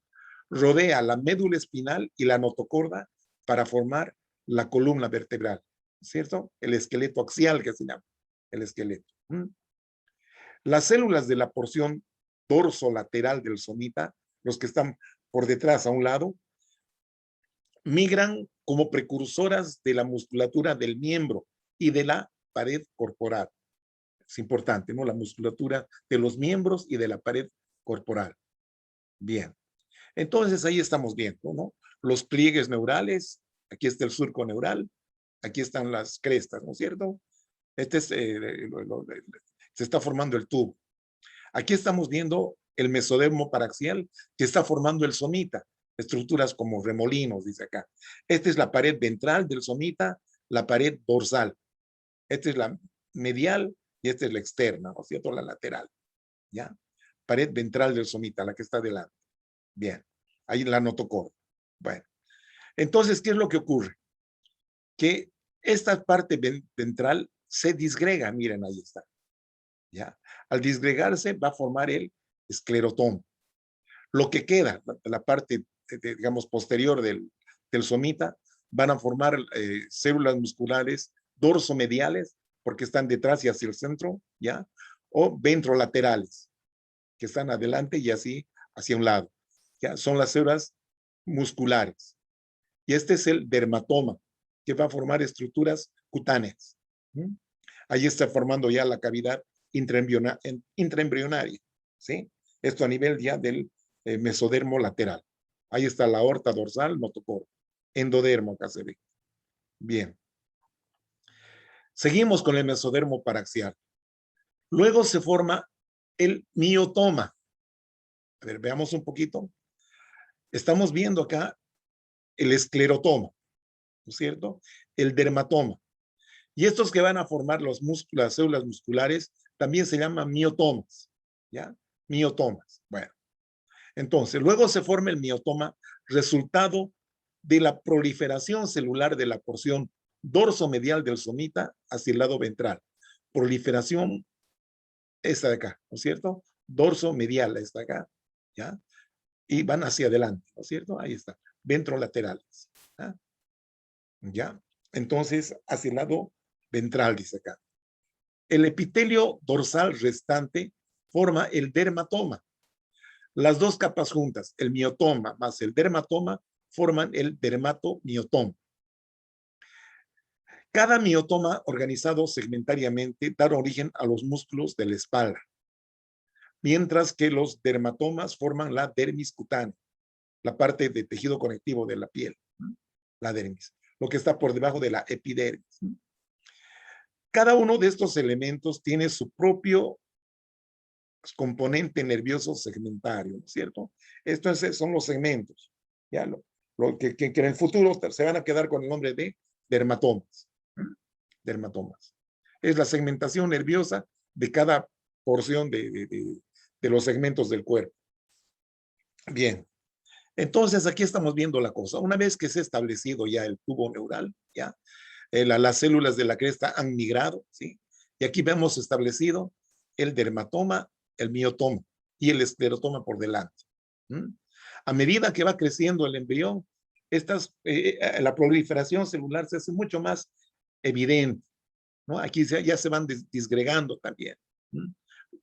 rodea la médula espinal y la notocorda para formar la columna vertebral, ¿cierto? El esqueleto axial que se llama, el esqueleto. Las células de la porción dorsolateral del somita, los que están por detrás a un lado, migran como precursoras de la musculatura del miembro y de la pared corporal. Es importante, ¿no? La musculatura de los miembros y de la pared corporal. Bien. Entonces ahí estamos viendo, ¿no? Los pliegues neurales, aquí está el surco neural, aquí están las crestas, ¿no es cierto? Este es, se está formando el tubo. Aquí estamos viendo el mesodermo paraxial que está formando el somita, estructuras como remolinos, dice acá. Esta es la pared ventral del somita, la pared dorsal. Esta es la medial y esta es la externa, ¿no es cierto? La lateral, ¿ya? Pared ventral del somita, la que está delante. Bien, ahí la notocorda. Bueno, entonces, ¿qué es lo que ocurre? Que esta parte ventral se disgrega, miren, ahí está. ¿Ya? Al disgregarse va a formar el esclerotoma. Lo que queda, la parte, digamos, posterior del somita, van a formar células musculares dorsomediales, porque están detrás y hacia el centro, ¿ya? O ventrolaterales, que están adelante y así hacia un lado. ¿Ya? Son las células musculares. Y este es el dermatoma, que va a formar estructuras cutáneas. ¿Mm? Ahí está formando ya la cavidad intraembrionaria, ¿sí? Esto a nivel ya del mesodermo lateral. Ahí está la aorta dorsal, notocorda. Endodermo, acá se ve. Bien. Seguimos con el mesodermo paraxial. Luego se forma el miotoma. A ver, veamos un poquito. Estamos viendo acá el esclerotoma, ¿no es cierto? El dermatoma. Y estos que van a formar los músculos, las células musculares, también se llaman miotomas, ¿ya? Miotomas. Bueno, entonces, luego se forma el miotoma, resultado de la proliferación celular de la porción dorsomedial del somita hacia el lado ventral. Proliferación, esta de acá, ¿no es cierto? Dorsomedial, esta de acá, ¿ya? Y van hacia adelante, ¿no es cierto? Ahí está, ventrolaterales, ¿ya? ¿Ya? Entonces, hacia el lado ventral, dice acá. El epitelio dorsal restante forma el dermatoma. Las dos capas juntas, el miotoma más el dermatoma, forman el dermatomiotoma. Cada miotoma organizado segmentariamente da origen a los músculos de la espalda, mientras que los dermatomas forman la dermis cutánea, la parte de tejido conectivo de la piel, la dermis, lo que está por debajo de la epidermis. Cada uno de estos elementos tiene su propio componente nervioso segmentario, ¿no es cierto? Estos son los segmentos, ya lo que en el futuro se van a quedar con el nombre de dermatomas. Dermatomas. Es la segmentación nerviosa de cada porción de los segmentos del cuerpo. Bien, entonces aquí estamos viendo la cosa. Una vez que se ha establecido ya el tubo neural, ya, las células de la cresta han migrado, ¿sí? Y aquí vemos establecido el dermatoma, el miotoma y el esclerotoma por delante. ¿Mm? A medida que va creciendo el embrión, la proliferación celular se hace mucho más evidente, ¿no? Aquí ya se van disgregando también. ¿Mm?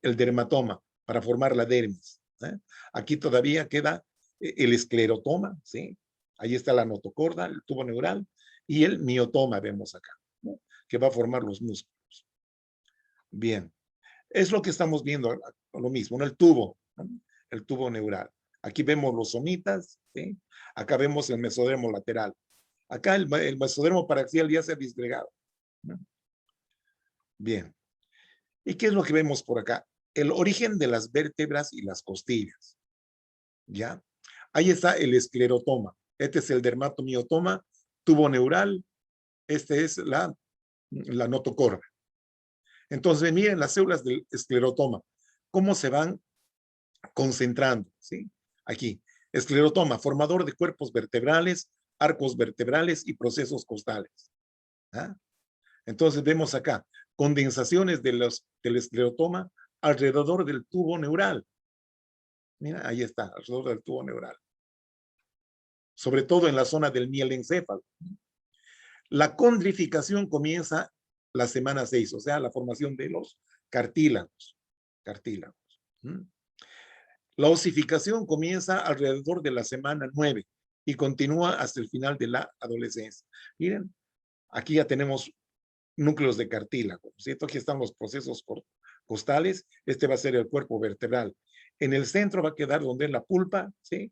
El dermatoma para formar la dermis. ¿Eh? Aquí todavía queda el esclerotoma, ¿sí? Ahí está la notocorda, el tubo neural, y el miotoma vemos acá, ¿no? Que va a formar los músculos. Bien, es lo que estamos viendo, lo mismo, ¿no? El tubo neural. Aquí vemos los somitas, ¿sí? Acá vemos el mesodermo lateral. Acá el mesodermo paraxial ya se ha disgregado, ¿no? Bien, ¿y qué es lo que vemos por acá? El origen de las vértebras y las costillas. ¿ya? Ahí está el esclerotoma. Este es el dermatomiotoma, tubo neural. Este es la notocorda. Entonces, miren las células del esclerotoma, cómo se van concentrando, ¿sí? Aquí, esclerotoma, formador de cuerpos vertebrales, arcos vertebrales y procesos costales. ¿Ah? Entonces vemos acá condensaciones del esclerotoma alrededor del tubo neural. Mira, ahí está, alrededor del tubo neural. Sobre todo en la zona del mielencéfalo. La condrificación comienza la semana 6, o sea, la formación de los cartílagos. ¿Mm? La osificación comienza alrededor de la semana 9 y continúa hasta el final de la adolescencia. Miren, aquí ya tenemos núcleos de cartílago, ¿cierto? Aquí están los procesos costales, este va a ser el cuerpo vertebral. En el centro va a quedar donde es la pulpa, ¿sí?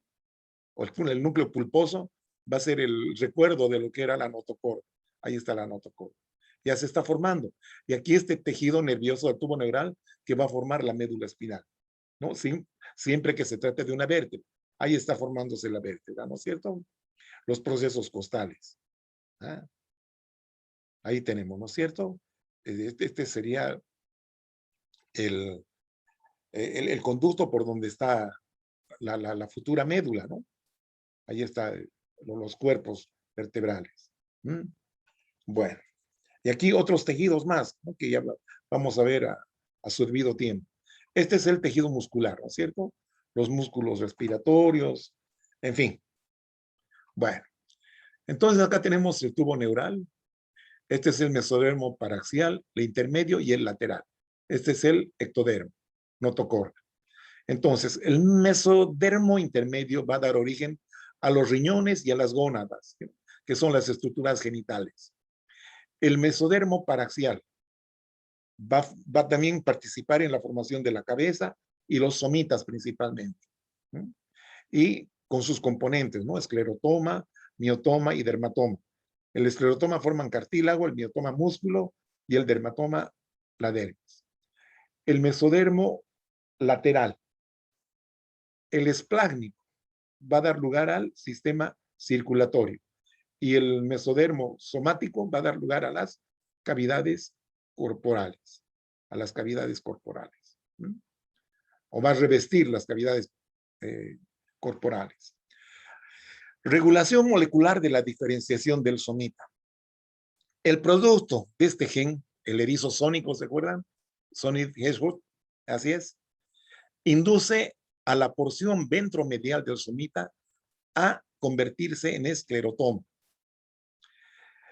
O el núcleo pulposo, va a ser el recuerdo de lo que era la notocorda. Ahí está la notocorda. Ya se está formando. Y aquí este tejido nervioso del tubo neural que va a formar la médula espinal, ¿no? Siempre que se trate de una vértebra. Ahí está formándose la vértebra, ¿no es cierto? Los procesos costales. ¿Ah? Ahí tenemos, ¿no es cierto? Este sería el conducto por donde está la futura médula, ¿no? Ahí están los cuerpos vertebrales. ¿Mm? Bueno, y aquí otros tejidos más, ¿no? Que ya vamos a ver a su debido tiempo. Este es el tejido muscular, ¿no es cierto? Los músculos respiratorios, en fin. Bueno, entonces acá tenemos el tubo neural. Este es el mesodermo paraxial, el intermedio y el lateral. Este es el ectodermo, notocorda. Entonces, el mesodermo intermedio va a dar origen a los riñones y a las gónadas, que son las estructuras genitales. El mesodermo paraxial va también a participar en la formación de la cabeza y los somitas principalmente. ¿No? Y con sus componentes, ¿no? Esclerotoma, miotoma y dermatoma. El esclerotoma forman cartílago, el miotoma músculo y el dermatoma la dermis. El mesodermo lateral. El esplácnico va a dar lugar al sistema circulatorio y el mesodermo somático va a dar lugar a las cavidades corporales, ¿Mm? O va a revestir las cavidades corporales. Regulación molecular de la diferenciación del somita. El producto de este gen, el erizo sónico, ¿se acuerdan? Sonic Hedgehog, así es, induce a la porción ventromedial del somita a convertirse en esclerotoma.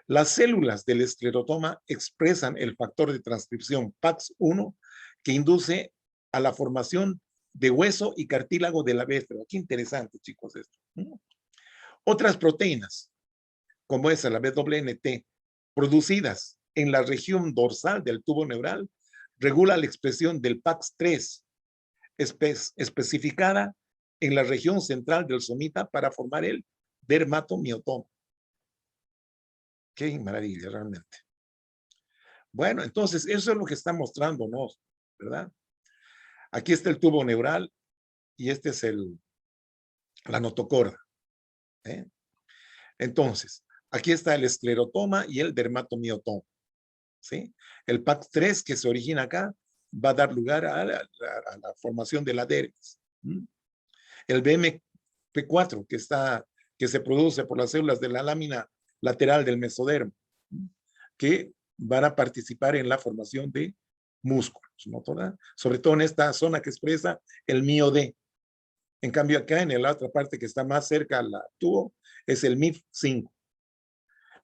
Las células del esclerotoma expresan el factor de transcripción PAX1 que induce a la formación de hueso y cartílago de la vértebra. Qué interesante, chicos, esto. Otras proteínas, como esa, la WNT, producidas en la región dorsal del tubo neural, regula la expresión del PAX3, especificada en la región central del somita para formar el dermatomiotoma. Qué maravilla, realmente. Bueno, entonces, eso es lo que está mostrándonos, ¿verdad? Aquí está el tubo neural y este es la notocorda. ¿Eh? Entonces, aquí está el esclerotoma y el dermatomiotoma. ¿Sí? El PAX3 que se origina acá va a dar lugar a la formación de la dermis. El BMP4 que se produce por las células de la lámina lateral del mesodermo, que van a participar en la formación de músculos, ¿no? Sobre todo en esta zona que expresa el MIO-D. En cambio, acá en la otra parte que está más cerca al tubo es el MIF5.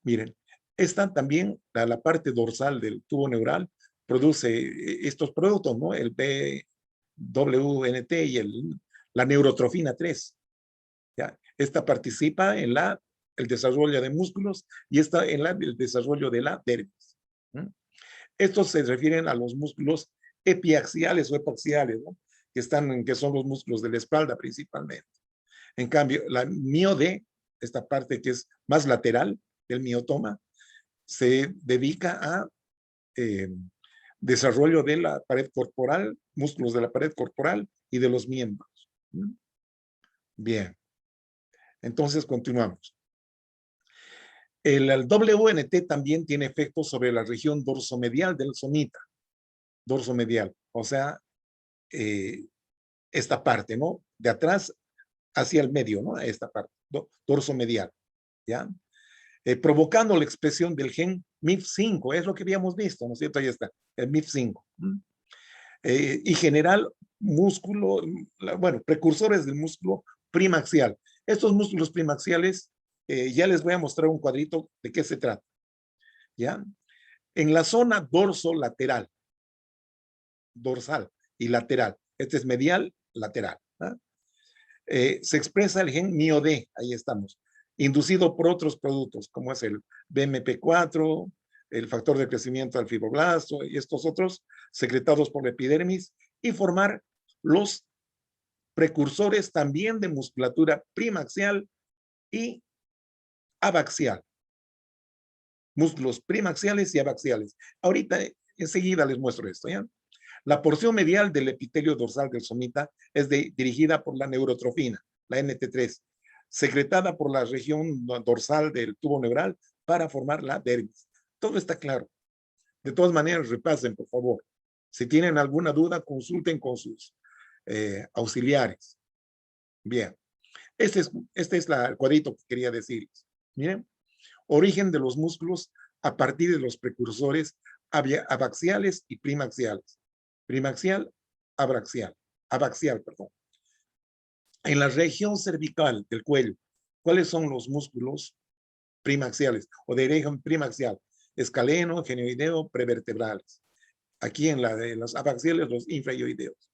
Miren, esta también, la parte dorsal del tubo neural, produce estos productos, ¿no? El BWNT y la neurotrofina 3. ¿Ya? Esta participa en el desarrollo de músculos y esta en el desarrollo de la dermis. Estos se refieren a los músculos epiaxiales o epaxiales, ¿no? que son los músculos de la espalda principalmente. En cambio, la MIO-D, esta parte que es más lateral del miotoma, se dedica a desarrollo de la pared corporal, músculos de la pared corporal y de los miembros. Bien, entonces continuamos. El WNT también tiene efectos sobre la región dorsomedial del somita, dorsomedial, o sea, esta parte, ¿no? De atrás hacia el medio, ¿no? Esta parte, dorsomedial, ¿ya? Provocando la expresión del gen MIF5, es lo que habíamos visto, ¿no es cierto? Ahí está, el MIF5. Y general músculo, bueno, precursores del músculo primaxial. Estos músculos primaxiales, ya les voy a mostrar un cuadrito de qué se trata, ¿ya? En la zona dorsolateral, dorsal y lateral, este es medial, lateral, ¿ah? Se expresa el gen MIO-D, ahí estamos, inducido por otros productos, como es el BMP4, el factor de crecimiento del fibroblasto y estos otros secretados por la epidermis, y formar los precursores también de musculatura primaxial y abaxial. Músculos primaxiales y abaxiales. Ahorita, enseguida les muestro esto, ¿ya? La porción medial del epitelio dorsal del somita es dirigida por la neurotrofina, la NT3, secretada por la región dorsal del tubo neural para formar la dermis. Todo está claro. De todas maneras, repasen, por favor. Si tienen alguna duda, consulten con sus auxiliares. Bien. Este es el cuadrito que quería decirles. Miren, origen de los músculos a partir de los precursores abaxiales y primaxiales. Primaxial, abaxial, perdón. En la región cervical del cuello, ¿cuáles son los músculos primaxiales o de origen primaxial? Escaleno, genioideo, prevertebrales. Aquí en la de los abaxiales, los infraioideos.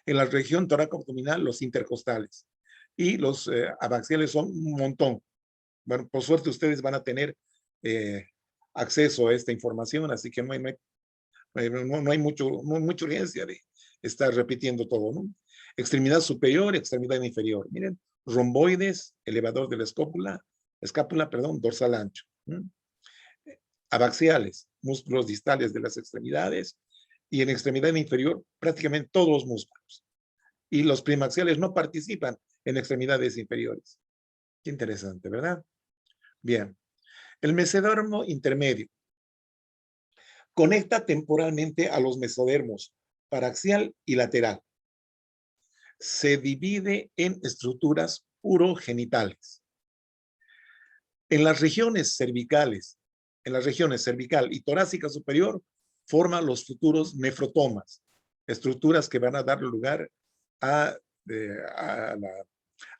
En la región torácico-abdominal, los intercostales. Y los abaxiales son un montón. Bueno, por suerte ustedes van a tener acceso a esta información, así que no hay mucha urgencia de estar repitiendo todo, ¿no? Extremidad superior, extremidad inferior. Miren, romboides, elevador de la escápula, perdón, dorsal ancho. Abaxiales, músculos distales de las extremidades, y en extremidad inferior prácticamente todos los músculos. Y los primaxiales no participan en extremidades inferiores. Qué interesante, ¿verdad? Bien. El mesodermo intermedio conecta temporalmente a los mesodermos paraxial y lateral. Se divide en estructuras urogenitales. En las regiones cervicales, cervical y torácica superior, forman los futuros nefrotomas, estructuras que van a dar lugar al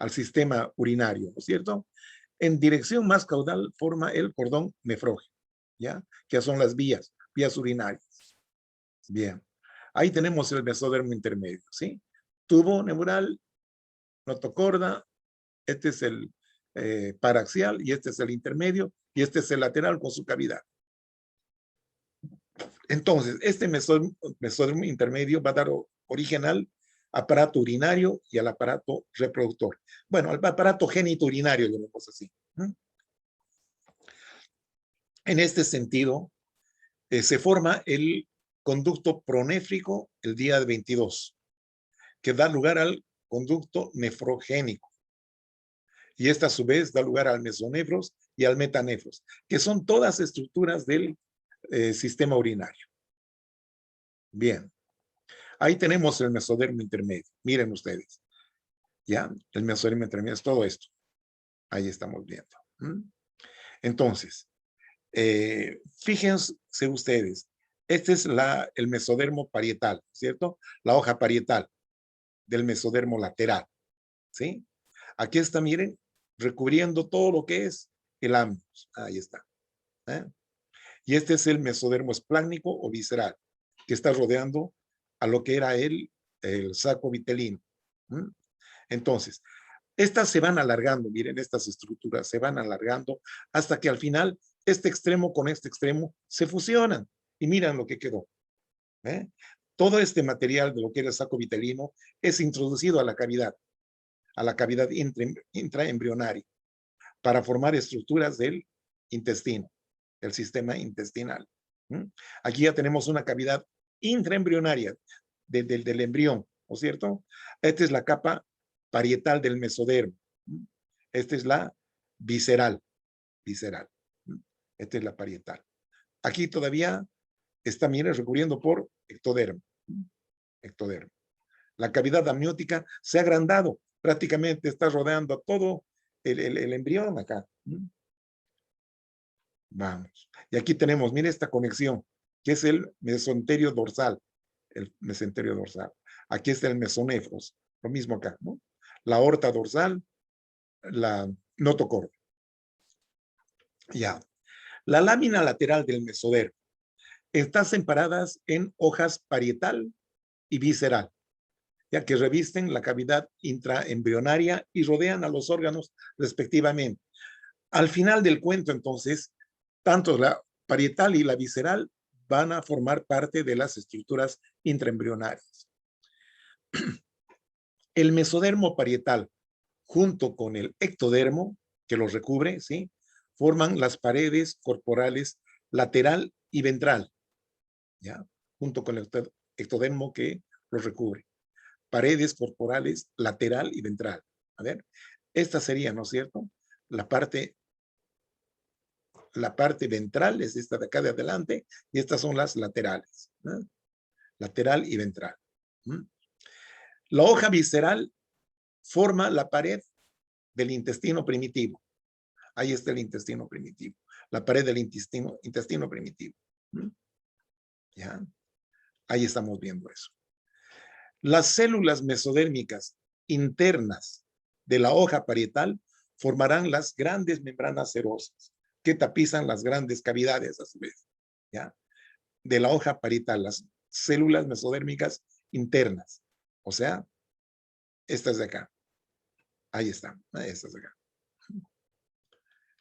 sistema urinario, ¿no es cierto? En dirección más caudal forma el cordón nefrógeno, ¿ya? Que son las vías urinarias. Bien, ahí tenemos el mesodermo intermedio, ¿sí? Tubo neural, notocorda, este es el paraxial y este es el intermedio y este es el lateral con su cavidad. Entonces, este mesodermo intermedio va a dar origen al aparato urinario y al aparato reproductor. Bueno, al aparato genitourinario, llamemos así. En este sentido, se forma el conducto pronéfrico el día 22, que da lugar al conducto nefrogénico. Y esta a su vez da lugar al mesonefros y al metanefros, que son todas estructuras del sistema urinario. Bien, ahí tenemos el mesodermo intermedio. Miren ustedes, ¿ya? El mesodermo intermedio es todo esto. Ahí estamos viendo. Entonces, fíjense ustedes, este es el mesodermo parietal, ¿cierto? La hoja parietal del mesodermo lateral, ¿sí? Aquí está, miren, recubriendo todo lo que es el ámbito. Ahí está. Y este es el mesodermo esplácnico o visceral, que está rodeando a lo que era el saco vitelino. Entonces, estas se van alargando, miren, estas estructuras se van alargando hasta que al final este extremo con este extremo se fusionan. Y miren lo que quedó. Todo este material de lo que era el saco vitelino es introducido a la cavidad intraembrionaria, para formar estructuras del intestino, el sistema intestinal. Aquí ya tenemos una cavidad intraembrionaria del embrión, ¿no es cierto? Esta es la capa parietal del mesodermo. Esta es la visceral. Esta es la parietal. Aquí todavía está, miren, recubriendo por ectodermo. Ectodermo. La cavidad amniótica se ha agrandado, prácticamente está rodeando a todo el embrión acá. Vamos. Y aquí tenemos, mire esta conexión, que es el mesenterio dorsal. El mesenterio dorsal. Aquí está el mesonefros. Lo mismo acá, ¿no? La aorta dorsal, la notocorda. Ya. La lámina lateral del mesodermo está separadas en hojas parietal y visceral, ya que revisten la cavidad intraembrionaria y rodean a los órganos respectivamente. Al final del cuento, entonces, tanto la parietal y la visceral van a formar parte de las estructuras intraembrionarias. El mesodermo parietal, junto con el ectodermo, que los recubre, ¿sí?, forman las paredes corporales lateral y ventral, ¿ya?, junto con el ectodermo que los recubre. Paredes corporales lateral y ventral. A ver, esta sería, ¿no es cierto?, la parte ventral es esta de acá de adelante y estas son las laterales, ¿no? Lateral y ventral. La hoja visceral forma la pared del intestino primitivo. Ahí está el intestino primitivo, la pared del intestino primitivo. ¿Ya? Ahí estamos viendo eso. Las células mesodérmicas internas de la hoja parietal formarán las grandes membranas serosas que tapizan las grandes cavidades a su vez, ¿ya?, de la hoja parietal, las células mesodérmicas internas. O sea, estas de acá. Ahí están, estas de acá.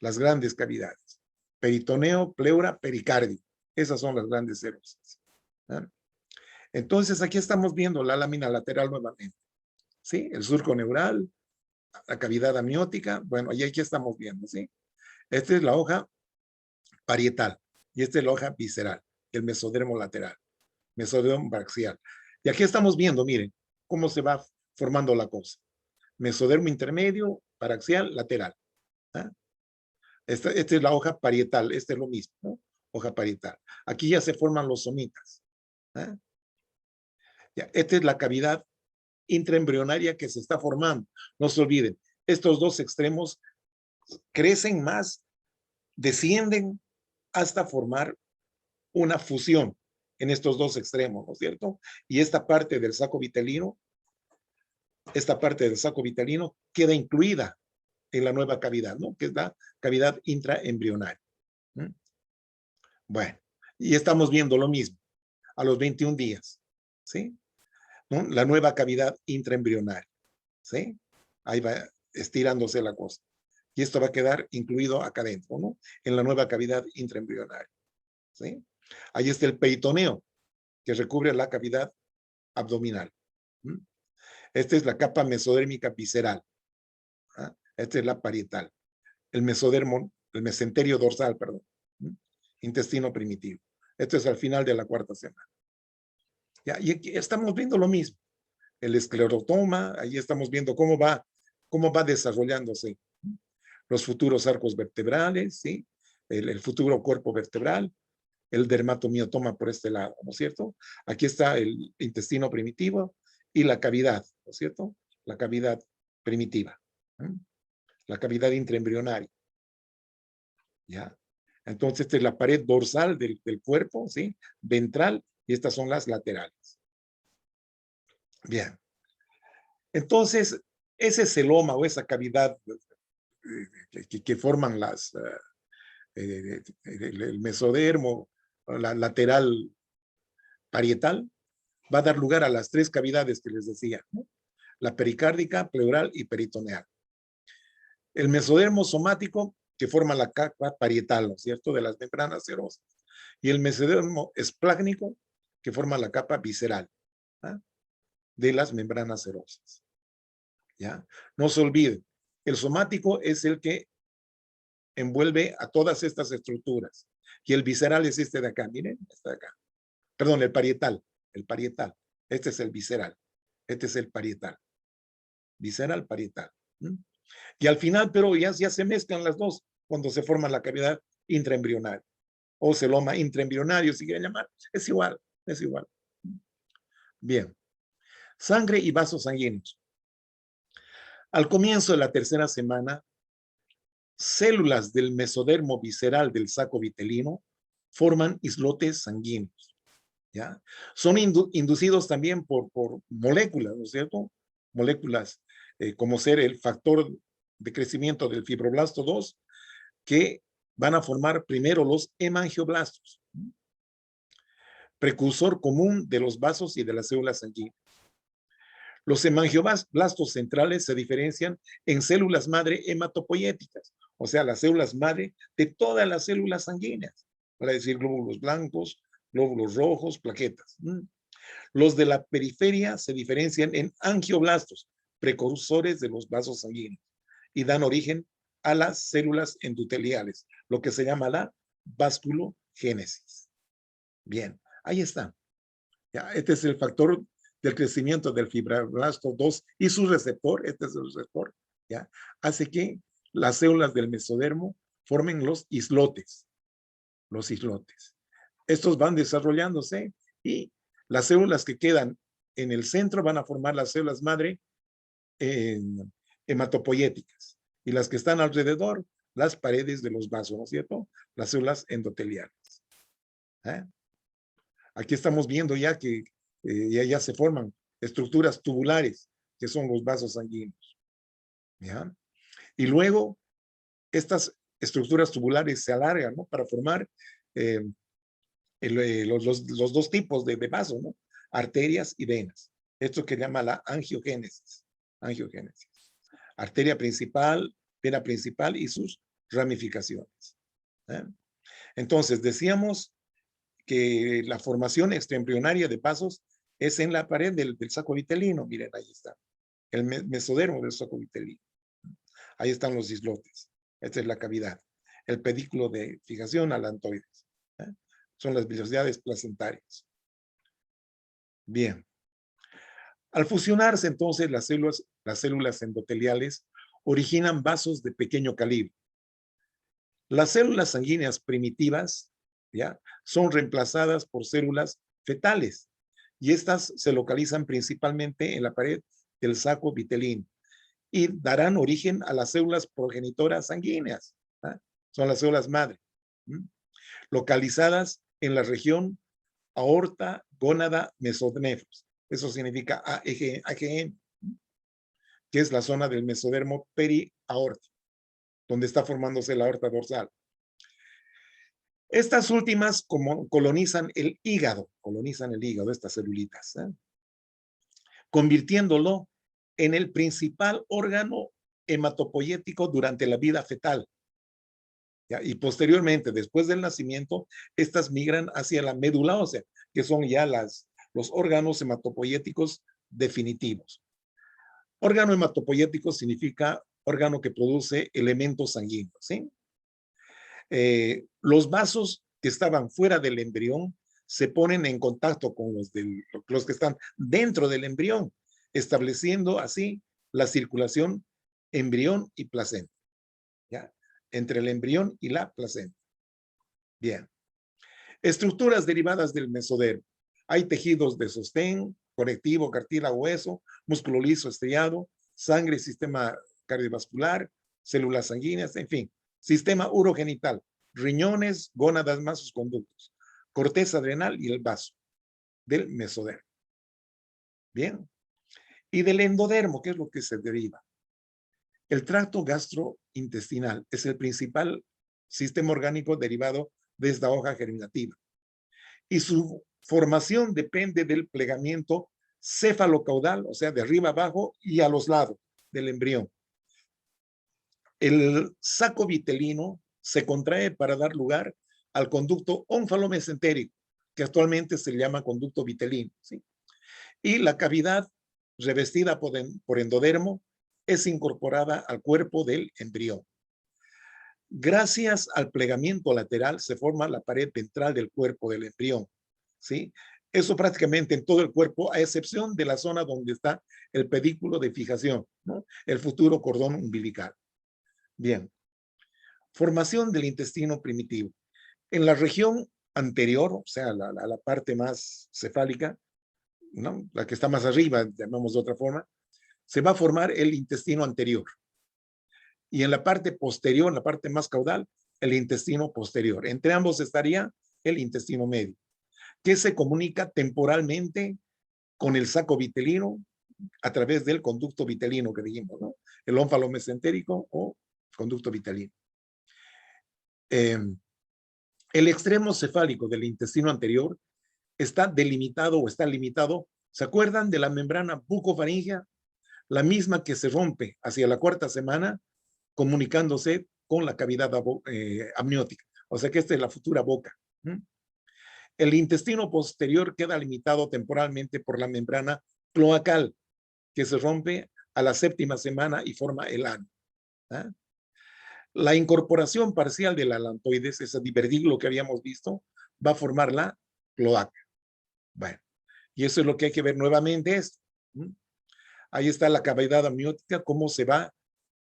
Las grandes cavidades. Peritoneo, pleura, pericardio. Esas son las grandes serosas. ¿Ya? Entonces, aquí estamos viendo la lámina lateral nuevamente. ¿Sí? El surco neural, la cavidad amniótica. Bueno, y aquí estamos viendo, ¿sí? Esta es la hoja parietal y esta es la hoja visceral, el mesodermo lateral, mesodermo braquial. Y aquí estamos viendo, miren, cómo se va formando la cosa. Mesodermo intermedio, paraxial, lateral. ¿Ah? Esta es la hoja parietal, este es lo mismo, ¿no? Hoja parietal. Aquí ya se forman los somitas. ¿Ah? Ya, esta es la cavidad intraembrionaria que se está formando. No se olviden, estos dos extremos crecen más, descienden hasta formar una fusión en estos dos extremos, ¿no es cierto? Y esta parte del saco vitelino queda incluida en la nueva cavidad, ¿no?, que es la cavidad intraembrionaria. Bueno, y estamos viendo lo mismo a los 21 días, ¿sí? ¿No? La nueva cavidad intraembrionaria, ¿sí? Ahí va estirándose la cosa. Y esto va a quedar incluido acá adentro, ¿no?, en la nueva cavidad intraembrionaria, ¿sí? Ahí está el peritoneo, que recubre la cavidad abdominal. Esta es la capa mesodérmica visceral. ¿Ah? Esta es la parietal. El mesodermo, el mesenterio dorsal, perdón. Intestino primitivo. Esto es al final de la cuarta semana. Ya, y aquí estamos viendo lo mismo. El esclerotoma, ahí estamos viendo cómo va desarrollándose los futuros arcos vertebrales, ¿sí? El futuro cuerpo vertebral, el dermatomiotoma por este lado, ¿no es cierto? Aquí está el intestino primitivo y la cavidad, ¿no es cierto? La cavidad primitiva, ¿eh? La cavidad intraembrionaria, ¿ya? Entonces, esta es la pared dorsal del cuerpo, ¿sí? Ventral, y estas son las laterales. Bien. Entonces, ese celoma o esa cavidad que forman el mesodermo, la lateral parietal, va a dar lugar a las tres cavidades que les decía, ¿no? La pericárdica, pleural y peritoneal. El mesodermo somático, que forma la capa parietal, ¿no es cierto?, de las membranas serosas. Y el mesodermo esplácnico, que forma la capa visceral, ¿ah?, de las membranas serosas. ¿Ya? No se olviden, el somático es el que envuelve a todas estas estructuras. Y el visceral es este de acá, miren, este de acá. Perdón, el parietal. Este es el visceral. Este es el parietal. visceral, parietal. Y al final, pero ya se mezclan las dos cuando se forma la cavidad intraembrionaria o celoma intraembrionario, si quieren llamar. Es igual, es igual. Bien. Sangre y vasos sanguíneos. Al comienzo de la tercera semana, células del mesodermo visceral del saco vitelino forman islotes sanguíneos. ¿Ya? Son inducidos también por moléculas, ¿no es cierto? Moléculas como ser el factor de crecimiento del fibroblasto 2, que van a formar primero los hemangioblastos, precursor común de los vasos y de las células sanguíneas. Los hemangioblastos centrales se diferencian en células madre hematopoyéticas, o sea, las células madre de todas las células sanguíneas, para decir glóbulos blancos, glóbulos rojos, plaquetas. Los de la periferia se diferencian en angioblastos, precursores de los vasos sanguíneos, y dan origen a las células endoteliales, lo que se llama la vasculogénesis. Bien, ahí está. Ya, este es el factor del crecimiento del fibroblasto 2 y su receptor, este es el receptor, ¿ya? Hace que las células del mesodermo formen los islotes. Los islotes. Estos van desarrollándose y las células que quedan en el centro van a formar las células madre hematopoyéticas y las que están alrededor, las paredes de los vasos, ¿no es cierto? Las células endoteliales. Aquí estamos viendo ya que ya se forman estructuras tubulares, que son los vasos sanguíneos. ¿Ya? Y luego, estas estructuras tubulares se alargan, ¿no? Para formar los dos tipos de vasos, ¿no? Arterias y venas. Esto que llama la angiogénesis. Angiogénesis. Arteria principal, vena principal y sus ramificaciones. Entonces, decíamos que la formación extraembrionaria de vasos es en la pared del saco vitelino. Miren, ahí está. El mesodermo del saco vitelino. Ahí están los islotes. Esta es la cavidad. El pedículo de fijación alantoides. Son las velocidades placentarias. Bien. Al fusionarse entonces las células endoteliales originan vasos de pequeño calibre. Las células sanguíneas primitivas, ¿ya?, son reemplazadas por células fetales y estas se localizan principalmente en la pared del saco vitelino y darán origen a las células progenitoras sanguíneas. Son las células madre, localizadas en la región aorta, gónada, mesonefros. Eso significa AGN, que es la zona del mesodermo periaórtico, donde está formándose la aorta dorsal. Estas últimas colonizan el hígado, estas celulitas, convirtiéndolo en el principal órgano hematopoyético durante la vida fetal. ¿Ya? Y posteriormente, después del nacimiento, estas migran hacia la médula ósea, que son ya los órganos hematopoyéticos definitivos. Órgano hematopoyético significa órgano que produce elementos sanguíneos, ¿sí? Los vasos que estaban fuera del embrión se ponen en contacto con los que están dentro del embrión, estableciendo así la circulación embrión y placenta, ¿ya?, entre el embrión y la placenta. Bien. Estructuras derivadas del mesodermo. Hay tejidos de sostén, conectivo, cartílago, hueso, músculo liso estriado, sangre, sistema cardiovascular, células sanguíneas, en fin, sistema urogenital, riñones, gónadas más sus conductos, corteza adrenal y el vaso del mesodermo. Bien. Y del endodermo, ¿qué es lo que se deriva? El tracto gastrointestinal es el principal sistema orgánico derivado de esta hoja germinativa. Y su formación depende del plegamiento cefalocaudal, o sea, de arriba abajo y a los lados del embrión. El saco vitelino se contrae para dar lugar al conducto ónfalo-mesentérico, que actualmente se llama conducto vitelino, ¿sí? Y la cavidad revestida por endodermo es incorporada al cuerpo del embrión. Gracias al plegamiento lateral se forma la pared ventral del cuerpo del embrión, ¿sí? Eso prácticamente en todo el cuerpo, a excepción de la zona donde está el pedículo de fijación, ¿no? El futuro cordón umbilical. Bien. Formación del intestino primitivo. En la región anterior, o sea, la parte más cefálica, ¿no? La que está más arriba, llamamos de otra forma, se va a formar el intestino anterior. Y en la parte posterior, en la parte más caudal, el intestino posterior. Entre ambos estaría el intestino medio, que se comunica temporalmente con el saco vitelino a través del conducto vitelino que dijimos, ¿no? El ónfalo mesentérico o conducto vitelino. El extremo cefálico del intestino anterior está delimitado o está limitado. ¿Se acuerdan de la membrana bucofaringea? La misma que se rompe hacia la cuarta semana, comunicándose con la cavidad amniótica. O sea que esta es la futura boca. El intestino posterior queda limitado temporalmente por la membrana cloacal, que se rompe a la séptima semana y forma el ano. ¿Ah? La incorporación parcial de la alantoides, ese divertículo que habíamos visto, va a formar la cloaca. Bueno, y eso es lo que hay que ver nuevamente. Esto. Ahí está la cavidad amniótica, cómo se va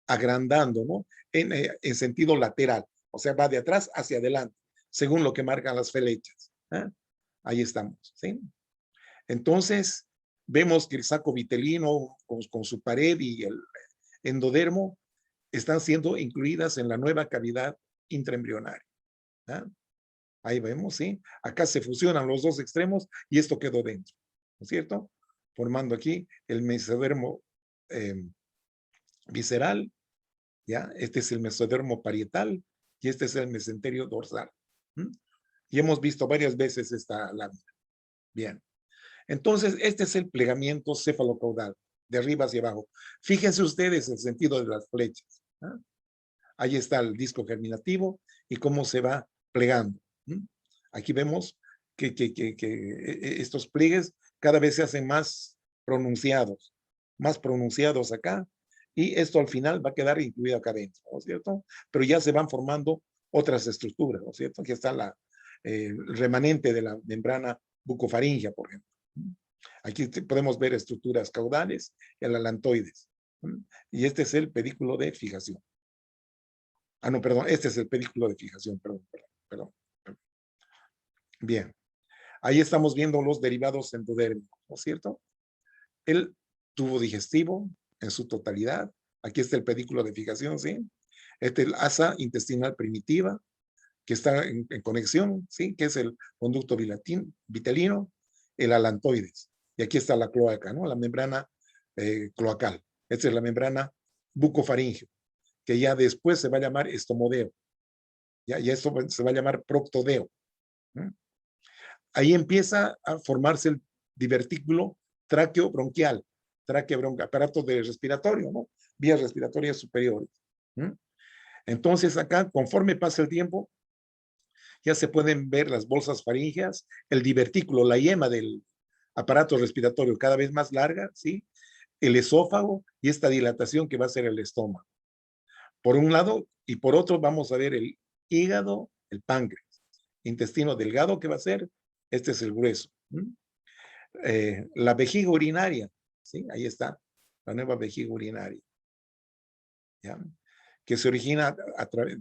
agrandando, ¿no? En sentido lateral, o sea, va de atrás hacia adelante, según lo que marcan las flechas. ¿Eh? Ahí estamos, ¿sí? Entonces, vemos que el saco vitelino con su pared y el endodermo están siendo incluidas en la nueva cavidad intraembrionaria. ¿Eh? Ahí vemos, ¿sí? Acá se fusionan los dos extremos y esto quedó dentro, ¿no es cierto? Formando aquí el mesodermo visceral, ¿ya? Este es el mesodermo parietal y este es el mesenterio dorsal. Y hemos visto varias veces esta lámina. Bien. Entonces, este es el plegamiento cefalocaudal, de arriba hacia abajo. Fíjense ustedes el sentido de las flechas. ¿Ah? Ahí está el disco germinativo y cómo se va plegando. Aquí vemos que estos pliegues cada vez se hacen más pronunciados acá, y esto al final va a quedar incluido acá adentro, ¿no es cierto? Pero ya se van formando otras estructuras, ¿no es cierto? Aquí está el remanente de la membrana bucofaringea, por ejemplo. Aquí podemos ver estructuras caudales, el alantoides. Y este es el pedículo de fijación. Ah, no, perdón, este es el pedículo de fijación, perdón. Bien, ahí estamos viendo los derivados endodérmicos, ¿no es cierto? El tubo digestivo en su totalidad. Aquí está el pedículo de fijación, ¿sí? Este es el asa intestinal primitiva, que está en conexión, ¿sí? Que es el conducto vitelino, el alantoides. Y aquí está la cloaca, ¿no? La membrana cloacal. Esta es la membrana bucofaringeo, que ya después se va a llamar estomodeo. Ya esto se va a llamar proctodeo. Ahí empieza a formarse el divertículo tráqueo-bronquial, aparato de respiratorio, ¿no? Vías respiratorias superiores. Entonces acá, conforme pasa el tiempo, ya se pueden ver las bolsas faríngeas, el divertículo, la yema del aparato respiratorio cada vez más larga, ¿sí? El esófago y esta dilatación que va a ser el estómago. Por un lado, y por otro vamos a ver el hígado, el páncreas, intestino delgado que va a ser, este es el grueso. La vejiga urinaria, ¿sí? Ahí está, la nueva vejiga urinaria, ¿ya? Que se origina a través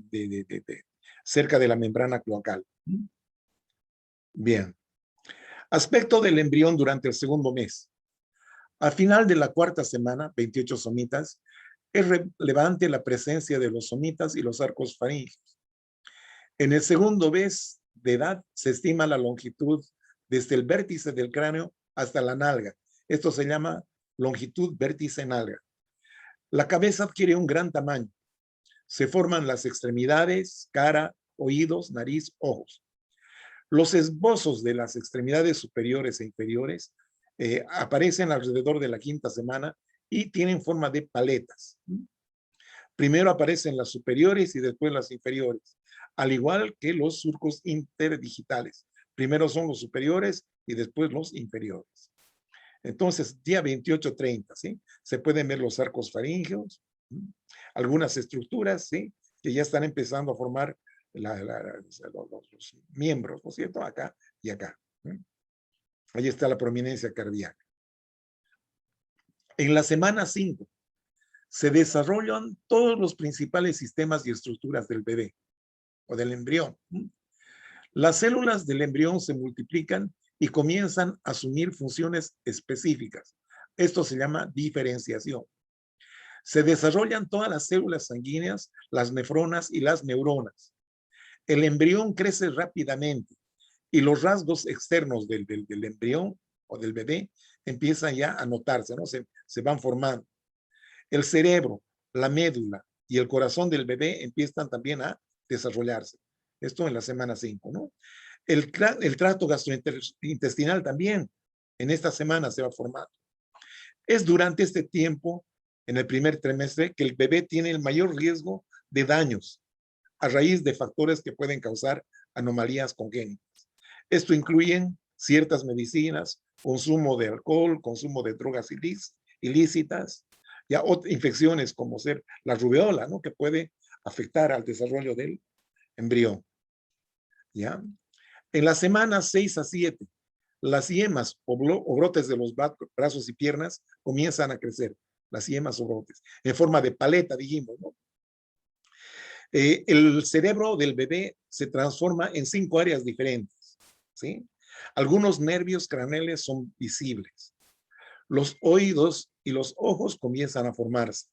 cerca de la membrana cloacal. Bien. Aspecto del embrión durante el segundo mes. Al final de la cuarta semana, 28 somitas, es relevante la presencia de los somitas y los arcos faríngeos. En el segundo mes de edad se estima la longitud desde el vértice del cráneo hasta la nalga. Esto se llama longitud vértice nalga. La cabeza adquiere un gran tamaño. Se forman las extremidades, cara, oídos, nariz, ojos. Los esbozos de las extremidades superiores e inferiores aparecen alrededor de la quinta semana y tienen forma de paletas. Primero aparecen las superiores y después las inferiores, al igual que los surcos interdigitales. Primero son los superiores y después los inferiores. Entonces, día 28-30, ¿sí? Se pueden ver los arcos faríngeos, algunas estructuras, ¿sí? Que ya están empezando a formar los miembros, ¿no es cierto? Acá y acá. Ahí está la prominencia cardíaca. En la semana 5 se desarrollan todos los principales sistemas y estructuras del bebé o del embrión. Las células del embrión se multiplican y comienzan a asumir funciones específicas. Esto se llama diferenciación. Se desarrollan todas las células sanguíneas, las nefronas y las neuronas. El embrión crece rápidamente y los rasgos externos del embrión o del bebé empiezan ya a notarse, ¿no? Se van formando. El cerebro, la médula y el corazón del bebé empiezan también a desarrollarse. Esto en la semana 5, ¿no? El tracto gastrointestinal también en esta semana se va formando. Es durante este tiempo, en el primer trimestre, que el bebé tiene el mayor riesgo de daños a raíz de factores que pueden causar anomalías congénitas. Esto incluye ciertas medicinas, consumo de alcohol, consumo de drogas ilícitas, ya infecciones como ser la rubiola, ¿no? Que puede afectar al desarrollo del embrión. ¿Ya? En las semanas 6 a 7, las yemas o brotes de los brazos y piernas comienzan a crecer, las yemas o brotes, en forma de paleta, dijimos, ¿no? El cerebro del bebé se transforma en 5 áreas diferentes, ¿sí? Algunos nervios craneales son visibles. Los oídos y los ojos comienzan a formarse.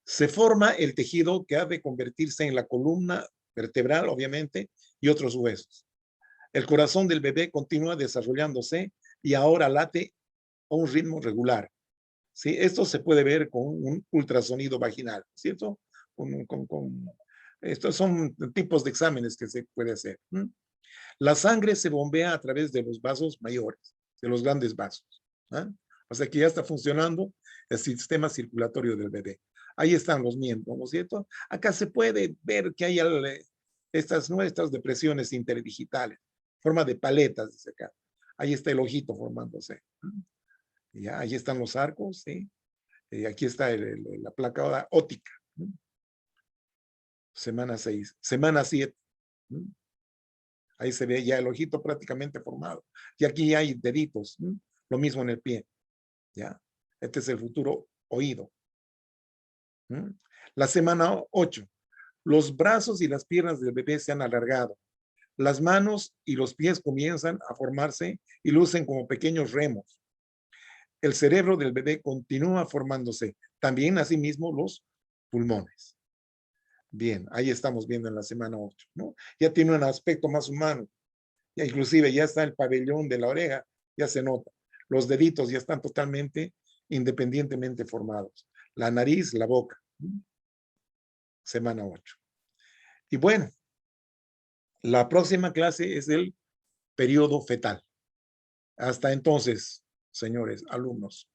Se forma el tejido que ha de convertirse en la columna vertebral, obviamente, y otros huesos. El corazón del bebé continúa desarrollándose y ahora late a un ritmo regular. ¿Sí? Esto se puede ver con un ultrasonido vaginal, ¿cierto? Estos son tipos de exámenes que se puede hacer. La sangre se bombea a través de los vasos mayores, de los grandes vasos. ¿Ah? O sea que ya está funcionando el sistema circulatorio del bebé. Ahí están los miembros, ¿no es cierto? Acá se puede ver que hay estas nuestras depresiones interdigitales, forma de paletas, dice acá. Ahí está el ojito formándose. Ya, ahí están los arcos, ¿sí? Aquí está la placa óptica. Semana 6. Semana 7. Ahí se ve ya el ojito prácticamente formado. Y aquí hay deditos. Lo mismo en el pie. ¿Ya? Este es el futuro oído. La semana 8. Los brazos y las piernas del bebé se han alargado. Las manos y los pies comienzan a formarse y lucen como pequeños remos. El cerebro del bebé continúa formándose. También, asimismo, los pulmones. Bien, ahí estamos viendo en la semana 8, ¿no? Ya tiene un aspecto más humano. Ya inclusive ya está el pabellón de la oreja, ya se nota. Los deditos ya están totalmente independientemente formados. La nariz, la boca. Semana 8. Y bueno, la próxima clase es el periodo fetal. Hasta entonces, señores alumnos.